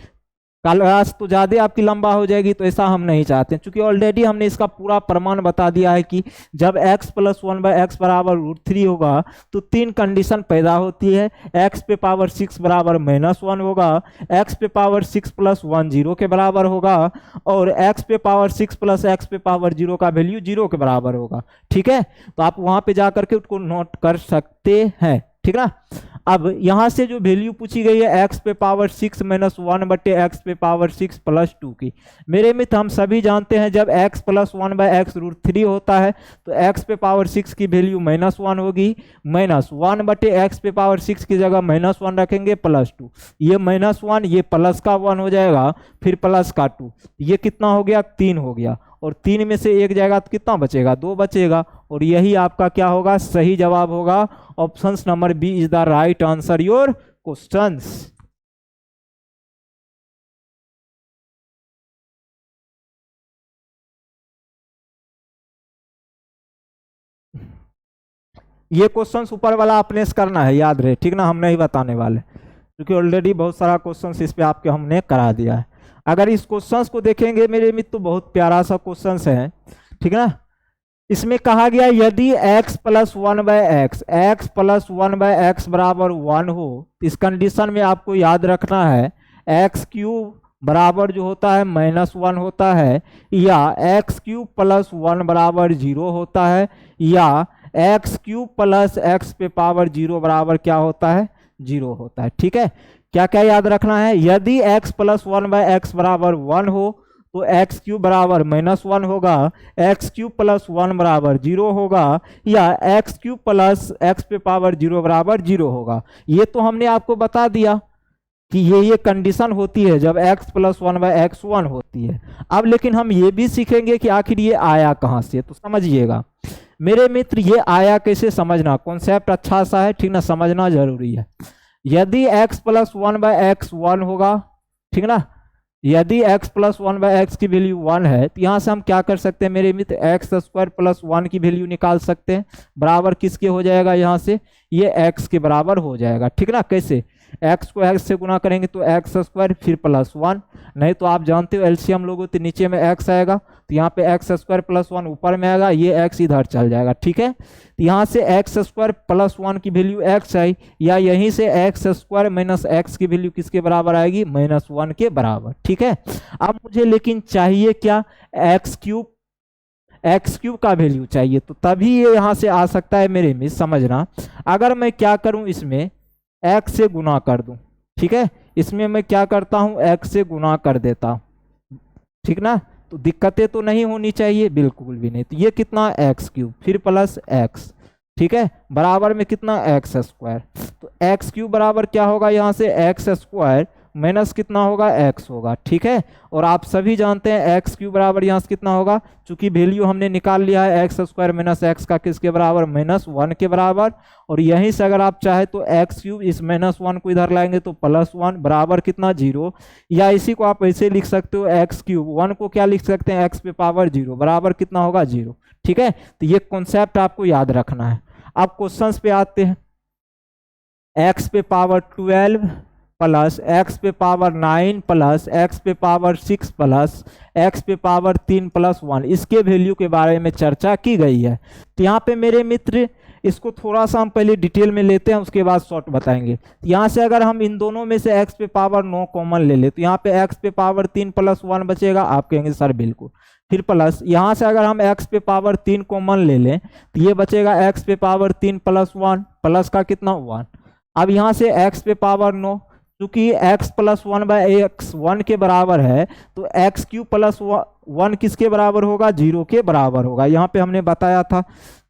क्लास तो ज़्यादा आपकी लंबा हो जाएगी, तो ऐसा हम नहीं चाहते, क्योंकि ऑलरेडी हमने इसका पूरा प्रमाण बता दिया है कि जब x प्लस 1/x बराबर √3 होगा तो 3 कंडीशन पैदा होती है। x पे पावर 6 बराबर -1 होगा, x पे पावर 6 प्लस 1 0 के बराबर होगा, और x पे पावर 6 प्लस x पे पावर 0 का वैल्यू 0 के बराबर होगा। ठीक है, तो आप वहां पे जाकर के उसको नोट कर सकते हैं, ठीक ना। अब यहां से जो वैल्यू पूछी गई है x पे पावर 6 -1/x पे पावर 6 प्लस 2 की, मेरे मित्र हम सभी जानते हैं जब x प्लस 1/x √3 होता है तो x पे पावर 6 की वैल्यू -1 होगी, -1/x पे पावर 6 की जगह -1 रखेंगे प्लस 2, ये -1 ये प्लस का 1 हो जाएगा, फिर प्लस का 2, ये कितना हो गया 3 हो गया, और 3 में से 1 जाएगा तो कितना बचेगा 2 बचेगा, और यही आपका क्या होगा सही जवाब होगा। Option number B is the right answer your questions. ये क्वेश्चंस ऊपर वाला आपने करना है, याद रहे, ठीक ना, हम नहीं बताने वाले, क्योंकि ऑलरेडी बहुत सारा क्वेश्चंस इस पे आपके हमने करा दिया है। अगर इस क्वेश्चंस को देखेंगे मेरे मित्र तो बहुत प्यारा सा क्वेश्चंस है, ठीक है ना। इसमें कहा गया यदि x प्लस 1/x बराबर 1 हो, इस कंडीशन में आपको याद रखना है x³ बराबर जो होता है -1 होता है, या x³ प्लस 1 बराबर 0 होता है, या x³ प्लस x पे पावर 0 बराबर क्या होता है 0 होता है। ठीक है, क्या क्या याद रखना है, यदि x प्लस 1/x बराबर 1 हो तो x³ बराबर -1 होगा, x³ प्लस 1 बराबर 0 होगा, या x³ प्लस x पे पावर 0 बराबर 0 होगा। ये तो हमने आपको बता दिया कि ये कंडीशन होती है जब x प्लस 1/x 1 होती है। अब लेकिन हम ये भी सीखेंगे कि आखिर ये आया कहाँ से, तो समझिएगा मेरे मित्र, ये आया कैसे समझना, कॉन्सेप्ट अच्छा सा है, ठीक ना, समझना जरूरी है। यदि x प्लस 1/x 1 होगा, ठीक ना, यदि x प्लस 1/x की वैल्यू 1 है तो यहाँ से हम क्या कर सकते हैं मेरे मित्र, x² प्लस 1 की वैल्यू निकाल सकते हैं, बराबर किसके हो जाएगा, यहाँ से ये x के बराबर हो जाएगा, ठीक ना। कैसे, x को x से गुना करेंगे तो x² फिर प्लस 1, नहीं तो आप जानते हो एलसीएम लोगों तो नीचे में x आएगा, तो यहाँ पे x² प्लस 1 ऊपर में आएगा, ये x इधर चल जाएगा, ठीक है। तो यहाँ से x² प्लस 1 की वैल्यू x आई, या यहीं से x² माइनस x की वैल्यू किसके बराबर आएगी, -1 के बराबर, ठीक है। अब मुझे लेकिन चाहिए क्या, x³ का वैल्यू चाहिए, तो तभी ये यहाँ से आ सकता है मेरे में, समझना। अगर मैं क्या करूँ, इसमें x से गुना कर दूं, ठीक है, इसमें मैं क्या करता हूं x से गुना कर देता हूं, ठीक ना, तो दिक्कतें तो नहीं होनी चाहिए, बिल्कुल भी नहीं। तो ये कितना x³ फिर प्लस x, ठीक है, बराबर में कितना x², तो x³ बराबर क्या होगा, यहाँ से x² माइनस कितना होगा x होगा, ठीक है। और आप सभी जानते हैं x³ बराबर यहाँ से कितना होगा, चूंकि वैल्यू हमने निकाल लिया है x² माइनस x का किसके बराबर, -1 के बराबर। और यहीं से अगर आप चाहे तो x³ इस -1 को इधर लाएंगे तो +1 बराबर कितना 0, या इसी को आप ऐसे लिख सकते हो x³ 1 को क्या लिख सकते हैं x पे पावर 0 बराबर कितना होगा 0, ठीक है। तो ये कॉन्सेप्ट आपको याद रखना है। अब क्वेश्चंस पे आते हैं, x पे पावर 12 प्लस x पे पावर 9 प्लस x पे पावर 6 प्लस x पे पावर 3 प्लस 1, इसके वैल्यू के बारे में चर्चा की गई है। तो यहाँ पे मेरे मित्र इसको थोड़ा सा हम पहले डिटेल में लेते हैं, उसके बाद शॉर्ट बताएंगे। यहाँ से अगर हम इन दोनों में से x पे पावर 9 कॉमन ले ले तो यहाँ पे x पे पावर 3 प्लस 1 बचेगा, आप कहेंगे सर बिल्कुल, फिर प्लस यहाँ से अगर हम x पे पावर 3 कॉमन ले लें तो ये बचेगा x पे पावर 3 प्लस 1, प्लस का कितना 1, अब यहाँ से x पे पावर 9, क्योंकि x प्लस 1/x 1 के बराबर है, तो एक्स क्यूब प्लस 1 किसके बराबर होगा, 0 के बराबर होगा। यहाँ पे हमने बताया था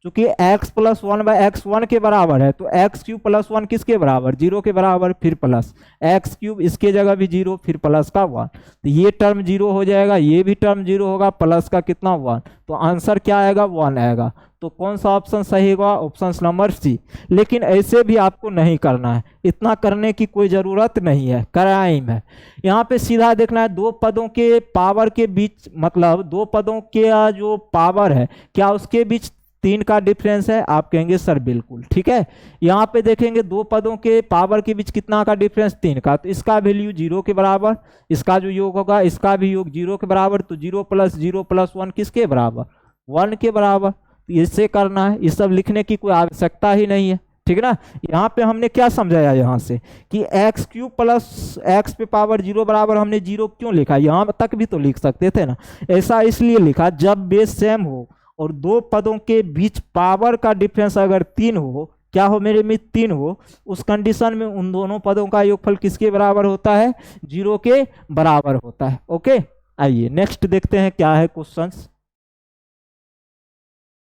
क्योंकि x प्लस 1/x 1 के बराबर है, तो एक्स क्यूब प्लस 1 किसके बराबर, 0 के बराबर, फिर प्लस एक्स क्यूब, इसके जगह भी 0, फिर प्लस का 1, तो ये टर्म 0 हो जाएगा, ये भी टर्म 0 होगा, प्लस का कितना 1, तो आंसर क्या आएगा, 1 आएगा। तो कौन सा ऑप्शन सही होगा, ऑप्शन नंबर सी। लेकिन ऐसे भी आपको नहीं करना है, इतना करने की कोई ज़रूरत नहीं है, क्राइम है। यहाँ पे सीधा देखना है दो पदों के पावर के बीच, मतलब दो पदों के जो पावर है क्या उसके बीच 3 का डिफरेंस है, आप कहेंगे सर बिल्कुल ठीक है। यहाँ पे देखेंगे दो पदों के पावर के बीच कितना का डिफरेंस, 3 का, तो इसका वैल्यू 0 के बराबर, इसका जो योग होगा इसका भी योग 0 के बराबर, तो 0 + 0 + 1 किसके बराबर, 1 के बराबर। इससे करना है, ये सब लिखने की कोई आवश्यकता ही नहीं है, ठीक है ना। यहाँ पे हमने क्या समझाया यहाँ से कि एक्स क्यूब प्लस एक्स पे पावर 0 बराबर, हमने 0 क्यों लिखा, यहाँ तक भी तो लिख सकते थे ना। ऐसा इसलिए लिखा जब बेस सेम हो और दो पदों के बीच पावर का डिफरेंस अगर 3 हो, क्या हो मेरे मित्र, 3 हो, उस कंडीशन में उन दोनों पदों का योगफल किसके बराबर होता है, 0 के बराबर होता है। ओके, आइए नेक्स्ट देखते हैं क्या है क्वेश्चंस।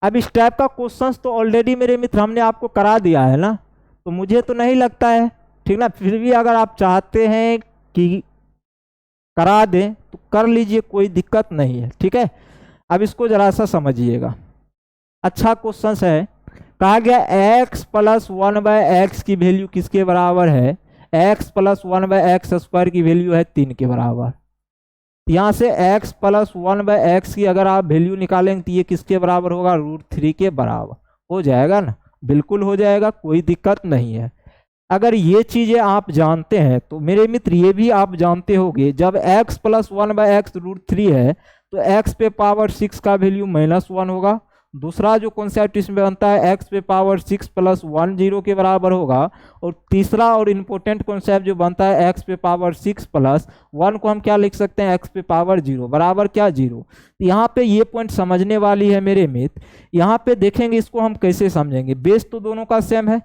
अब इस टाइप का क्वेश्चंस तो ऑलरेडी मेरे मित्र हमने आपको करा दिया है ना, तो मुझे तो नहीं लगता है, ठीक ना। फिर भी अगर आप चाहते हैं कि करा दें तो कर लीजिए, कोई दिक्कत नहीं है, ठीक है। अब इसको जरा सा समझिएगा, अच्छा क्वेश्चन है। कहा गया x + 1/x की वैल्यू किसके बराबर है, x + 1/x² की वैल्यू है 3 के बराबर। यहाँ से x + 1/x की अगर आप वैल्यू निकालेंगे तो ये किसके बराबर होगा, √3 के बराबर हो जाएगा ना, बिल्कुल हो जाएगा, कोई दिक्कत नहीं है। अगर ये चीजें आप जानते हैं तो मेरे मित्र ये भी आप जानते होंगे, जब x + 1/x √3 है तो x पे पावर 6 का वैल्यू -1 होगा। दूसरा जो कॉन्सेप्ट इसमें बनता है x पे पावर 6 + 1 0 के बराबर होगा। और तीसरा और इम्पोर्टेंट कॉन्सेप्ट जो बनता है x पे पावर 6 + 1 को हम क्या लिख सकते हैं, x पे पावर 0 बराबर क्या, 0। यहाँ पे ये पॉइंट समझने वाली है मेरे मित्र। यहाँ पे देखेंगे इसको हम कैसे समझेंगे, बेस तो दोनों का सेम है,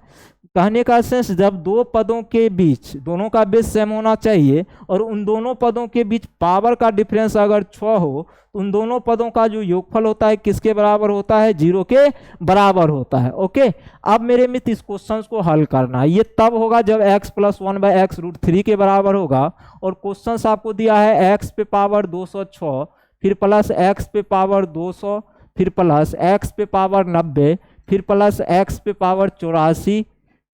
कहने का सेंस जब दो पदों के बीच दोनों का बेस सेम होना चाहिए और उन दोनों पदों के बीच पावर का डिफरेंस अगर 6 हो तो उन दोनों पदों का जो योगफल होता है किसके बराबर होता है, 0 के बराबर होता है। ओके, अब मेरे मित्र इस क्वेश्चन को हल करना है, ये तब होगा जब x + 1/x √3 के बराबर होगा। और क्वेश्चन आपको दिया है x पे पावर 206, फिर प्लस x पे पावर 200, फिर प्लस x पे पावर 90, फिर प्लस x पे पावर 84,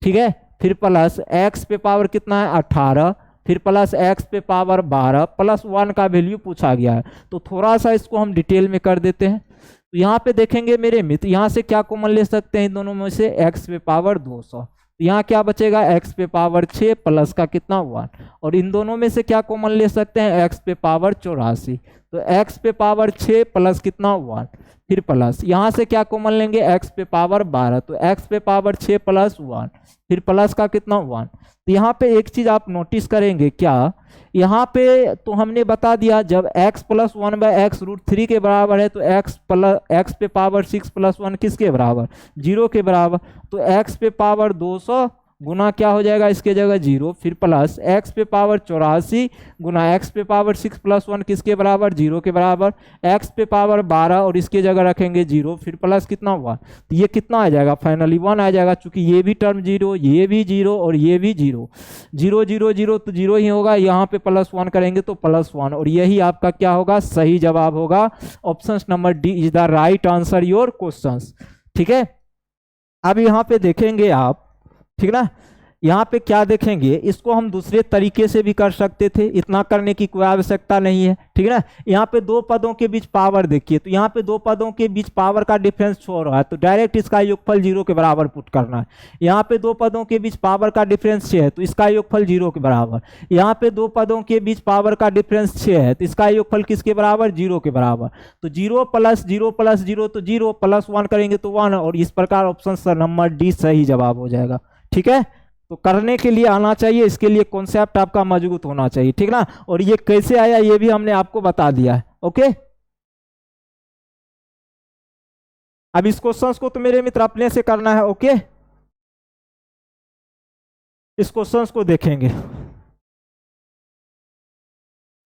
ठीक है, फिर प्लस x पे पावर कितना है 18, फिर प्लस x पे पावर 12 + 1 का वैल्यू पूछा गया है। तो थोड़ा सा इसको हम डिटेल में कर देते हैं। तो यहाँ पे देखेंगे मेरे मित्र, यहाँ से क्या कॉमन ले सकते हैं इन दोनों में से, x पे पावर 200, तो यहाँ क्या बचेगा, x पे पावर 6 प्लस का कितना 1, और इन दोनों में से क्या कॉमन ले सकते हैं, x पे पावर 84, तो x पे पावर 6 प्लस कितना 1, फिर प्लस यहाँ से क्या कॉमन लेंगे, x पे पावर 12, तो x पे पावर 6 + 1, फिर प्लस का कितना 1। तो यहाँ पे एक चीज आप नोटिस करेंगे, क्या यहाँ पे तो हमने बता दिया जब x + 1/x √3 के बराबर है तो x पे पावर 6 + 1 किसके बराबर, 0 के बराबर। तो x पे पावर 200 गुना क्या हो जाएगा, इसके जगह 0, फिर प्लस x पे पावर 84 गुना x पे पावर 6 + 1 किसके बराबर, 0 के बराबर, x पे पावर 12 और इसके जगह रखेंगे 0, फिर प्लस कितना 1, तो ये कितना आ जाएगा, फाइनली 1 आ जाएगा, चूंकि ये भी टर्म 0, ये भी 0 और ये भी 0, 0 0 0 तो 0 ही होगा, यहाँ पे +1 करेंगे तो +1, और यही आपका क्या होगा, सही जवाब होगा। Option number D is the right answer your question, ठीक है। अब यहाँ पे देखेंगे आप, ठीक ना, यहाँ पे क्या देखेंगे, इसको हम दूसरे तरीके से भी कर सकते थे, इतना करने की कोई आवश्यकता नहीं है, ठीक है ना। यहाँ पे दो पदों के बीच पावर देखिए, तो यहाँ पे दो पदों के बीच पावर का डिफरेंस 6 हो रहा है, तो डायरेक्ट इसका योगफल 0 के बराबर पुट करना है। यहाँ पे दो पदों के बीच पावर का डिफरेंस 6 है, तो इसका योगफल 0 के बराबर। यहाँ पे दो पदों के बीच पावर का डिफरेंस 6 है, तो इसका योगफल किसके बराबर, 0 के बराबर। तो 0 + 0 + 0 तो 0, +1 करेंगे तो 1, और इस प्रकार ऑप्शन नंबर डी सही जवाब हो जाएगा, ठीक है। तो करने के लिए आना चाहिए, इसके लिए कॉन्सेप्ट आपका मजबूत होना चाहिए, ठीक ना। और ये कैसे आया ये भी हमने आपको बता दिया है। ओके, अब इस क्वेश्चन को तो मेरे मित्र अपने से करना है। ओके, इस क्वेश्चन को देखेंगे।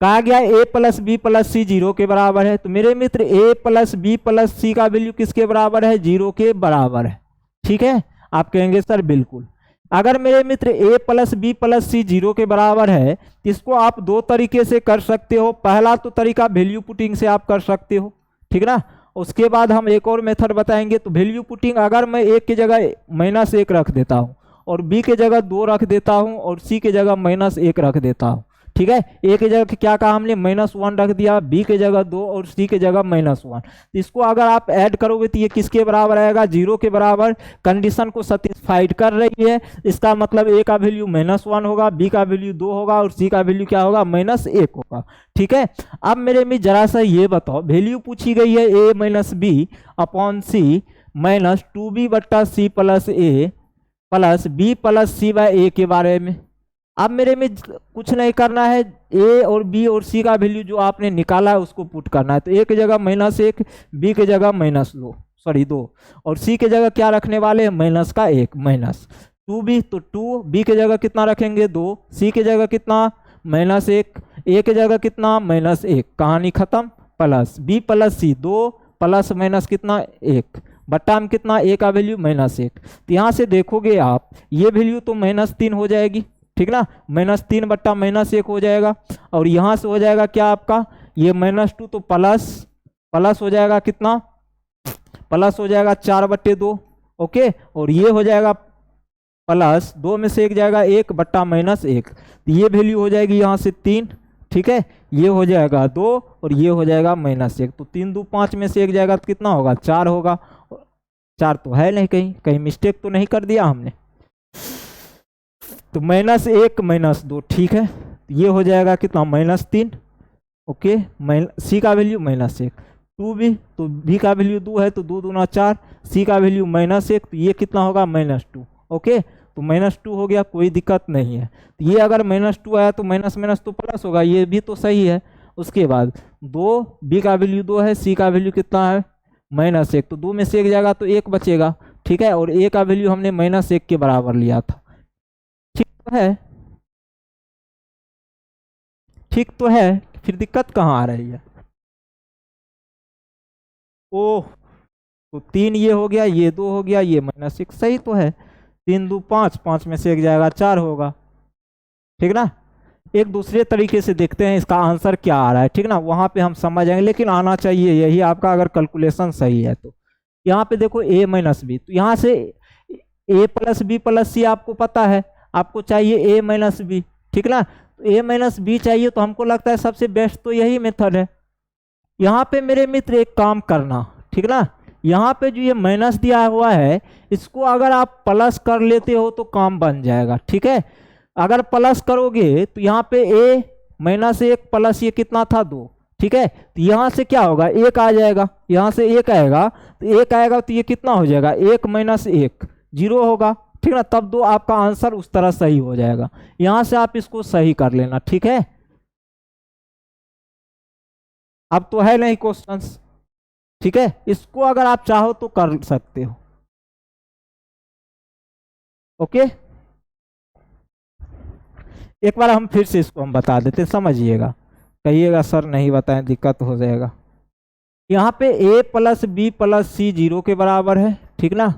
कहा गया ए प्लस बी प्लस सी 0 के बराबर है। तो मेरे मित्र ए प्लस बी प्लस सी का वैल्यू किसके बराबर है? 0 के बराबर है। ठीक है, आप कहेंगे सर बिल्कुल। अगर मेरे मित्र a प्लस बी प्लस सी 0 के बराबर है, इसको आप दो तरीके से कर सकते हो। पहला तो तरीका वैल्यू पुटिंग से आप कर सकते हो, ठीक ना। उसके बाद हम एक और मेथड बताएंगे। तो वैल्यू पुटिंग, अगर मैं a की जगह -1 रख देता हूं और b की जगह 2 रख देता हूं और c की जगह -1 रख देता हूं, ठीक है। a की जगह क्या कहा हमने? -1 रख दिया, b की जगह 2 और c की जगह -1। तो इसको अगर आप ऐड करोगे तो ये किसके बराबर आएगा? 0 के बराबर। कंडीशन को सेटिस्फाइड कर रही है, इसका मतलब a का वैल्यू -1 होगा, b का वैल्यू 2 होगा और c का वैल्यू क्या होगा? -1 होगा। ठीक है, अब मेरे में जरा सा ये बताओ, वैल्यू पूछी गई है a minus B upon C minus 2b बट्टा सी plus a plus B plus C by a के बारे में। अब मेरे में कुछ नहीं करना है, ए और बी और सी का वैल्यू जो आपने निकाला है उसको पुट करना है। तो ए की जगह -1, बी की जगह -2 और सी की जगह क्या रखने वाले हैं? -1 माइनस 2b। तो 2b की जगह कितना रखेंगे? 2, सी की जगह कितना? -1, ए की जगह कितना? -1। कहानी खत्म। प्लस बी प्लस सी 2 प्लस माइनस कितना? 1 बट्टा में कितना? ए का वैल्यू -1। तो यहाँ से देखोगे आप, ये वैल्यू तो -3 हो जाएगी, ठीक ना। -3 बट्टा -1 हो जाएगा और यहां से हो जाएगा क्या आपका? ये -2 तो प्लस हो जाएगा कितना? प्लस हो जाएगा 4/2। ओके, और ये हो जाएगा प्लस 2 में से 1 जाएगा 1 बट्टा -1। तो ये वैल्यू हो जाएगी यहाँ से 3, ठीक है। ये हो जाएगा 2 और ये हो जाएगा -1। तो 3 2 5 में से 1 जाएगा तो कितना होगा? 4 होगा। 4 तो है नहीं, कहीं मिस्टेक तो नहीं कर दिया हमने? तो -1 -2, ठीक है। तो ये हो जाएगा कितना? -3। ओके, सी का वैल्यू -1, 2b, तो b का वैल्यू 2 है तो 2 दूना 4, सी का वैल्यू -1, तो ये कितना होगा? -2। ओके, तो -2 हो गया, कोई दिक्कत नहीं है। तो ये अगर -2 आया तो माइनस तो प्लस होगा, ये भी तो सही है। उसके बाद 2, b का वैल्यू 2 है, सी का वैल्यू कितना है? -1, तो 2 में से 1 जाएगा तो 1 बचेगा, ठीक है। और a का वैल्यू हमने -1 के बराबर लिया था, है ठीक तो है। फिर दिक्कत कहाँ आ रही है? ओह, तो 3 ये हो गया, ये 2 हो गया, ये -1, सही तो है। 3 2 5, 5 में से 1 जाएगा 4 होगा, ठीक ना। एक दूसरे तरीके से देखते हैं इसका आंसर क्या आ रहा है, ठीक ना। वहां पे हम समझ जाएंगे, लेकिन आना चाहिए यही आपका, अगर कैलकुलेशन सही है तो। यहाँ पे देखो a माइनस बी, तो यहाँ से a प्लस बी प्लस सी आपको पता है, आपको चाहिए a माइनस बी, ठीक ना। तो a माइनस बी चाहिए, तो हमको लगता है सबसे बेस्ट तो यही मेथड है। यहाँ पे मेरे मित्र एक काम करना, ठीक ना, यहाँ पे जो ये माइनस दिया हुआ है इसको अगर आप प्लस कर लेते हो तो काम बन जाएगा, ठीक है। अगर प्लस करोगे तो यहाँ पे a -1 प्लस ये कितना था? 2, ठीक है। तो यहाँ से क्या होगा? 1 आ जाएगा, यहाँ से 1 आएगा, तो 1 आएगा तो ये कितना हो जाएगा? 1 - 1 0 होगा, ठीक ना। तब 2 आपका आंसर उस तरह सही हो जाएगा। यहां से आप इसको सही कर लेना, ठीक है। अब तो है नहीं क्वेश्चंस, ठीक है। इसको अगर आप चाहो तो कर सकते हो, ओके। एक बार हम फिर से इसको हम बता देते, समझिएगा, कहिएगा सर नहीं बताएं दिक्कत हो जाएगा। यहाँ पे a प्लस बी प्लस सी 0 के बराबर है, ठीक ना।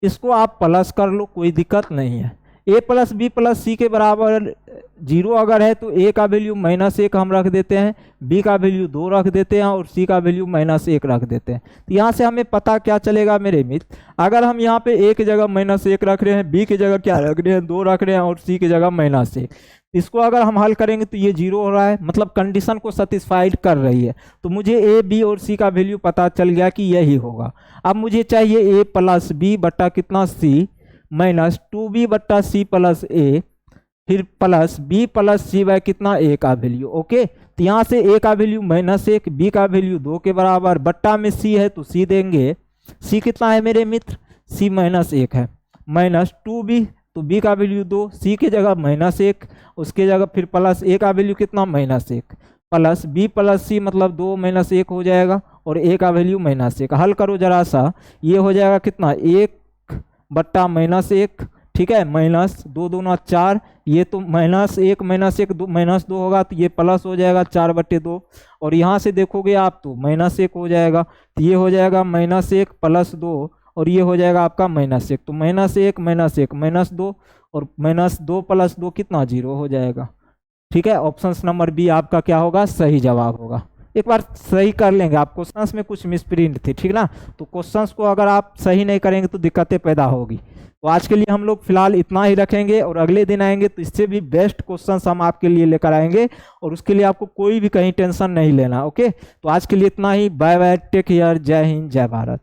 इसको आप प्लस कर लो, कोई दिक्कत नहीं है। a प्लस बी प्लस सी के बराबर 0 अगर है तो a का वैल्यू -1 हम रख देते हैं, b का वैल्यू 2 रख देते हैं और c का वैल्यू -1 रख देते हैं। तो यहाँ से हमें पता क्या चलेगा मेरे मित्र? अगर हम यहाँ पे a की जगह -1 रख रहे हैं, b की जगह क्या रख रहे हैं? 2 रख रहे हैं और c की जगह -1, इसको अगर हम हल करेंगे तो ये 0 हो रहा है, मतलब कंडीशन को सेटिस्फाइड कर रही है। तो मुझे a b और c का वैल्यू पता चल गया कि यही होगा। अब मुझे चाहिए a प्लस बी बट्टा कितना? c माइनस 2b बट्टा सी प्लस a, फिर plus b plus C bye कितना? a का वैल्यू, ओके। तो यहाँ से a का वैल्यू -1, b का वैल्यू 2 के बराबर, बट्टा में c है तो c देंगे। c कितना है मेरे मित्र? c -1 है, -2b, तो b का वैल्यू 2, c की जगह -1, उसके जगह फिर प्लस a का वैल्यू कितना? -1, प्लस b प्लस c मतलब 2 - 1 हो जाएगा और a का वैल्यू -1। हल करो जरा सा, ये हो जाएगा कितना? 1 बट्टा -1 ठीक है, माइनस 2 दूना 4, ये तो -1 -1 -2 होगा तो ये प्लस हो जाएगा 4/2। और यहाँ से देखोगे आप तो -1 हो जाएगा, तो ये हो जाएगा -1 + 2 और ये हो जाएगा आपका -1। तो -1 -1 -2 और -2 + 2 कितना 0 हो जाएगा। ठीक है, ऑप्शन नंबर बी आपका क्या होगा, सही जवाब होगा। एक बार सही कर लेंगे आप, क्वेश्चंस में कुछ मिसप्रिंट थी, ठीक ना। तो क्वेश्चंस को अगर आप सही नहीं करेंगे तो दिक्कतें पैदा होगी। तो आज के लिए हम लोग फिलहाल इतना ही रखेंगे और अगले दिन आएंगे तो इससे भी बेस्ट क्वेश्चंस हम आपके लिए लेकर आएंगे और उसके लिए आपको कोई भी कहीं टेंशन नहीं लेना। ओके, तो आज के लिए इतना ही। बाय बाय, टेक केयर, जय हिंद, जय भारत।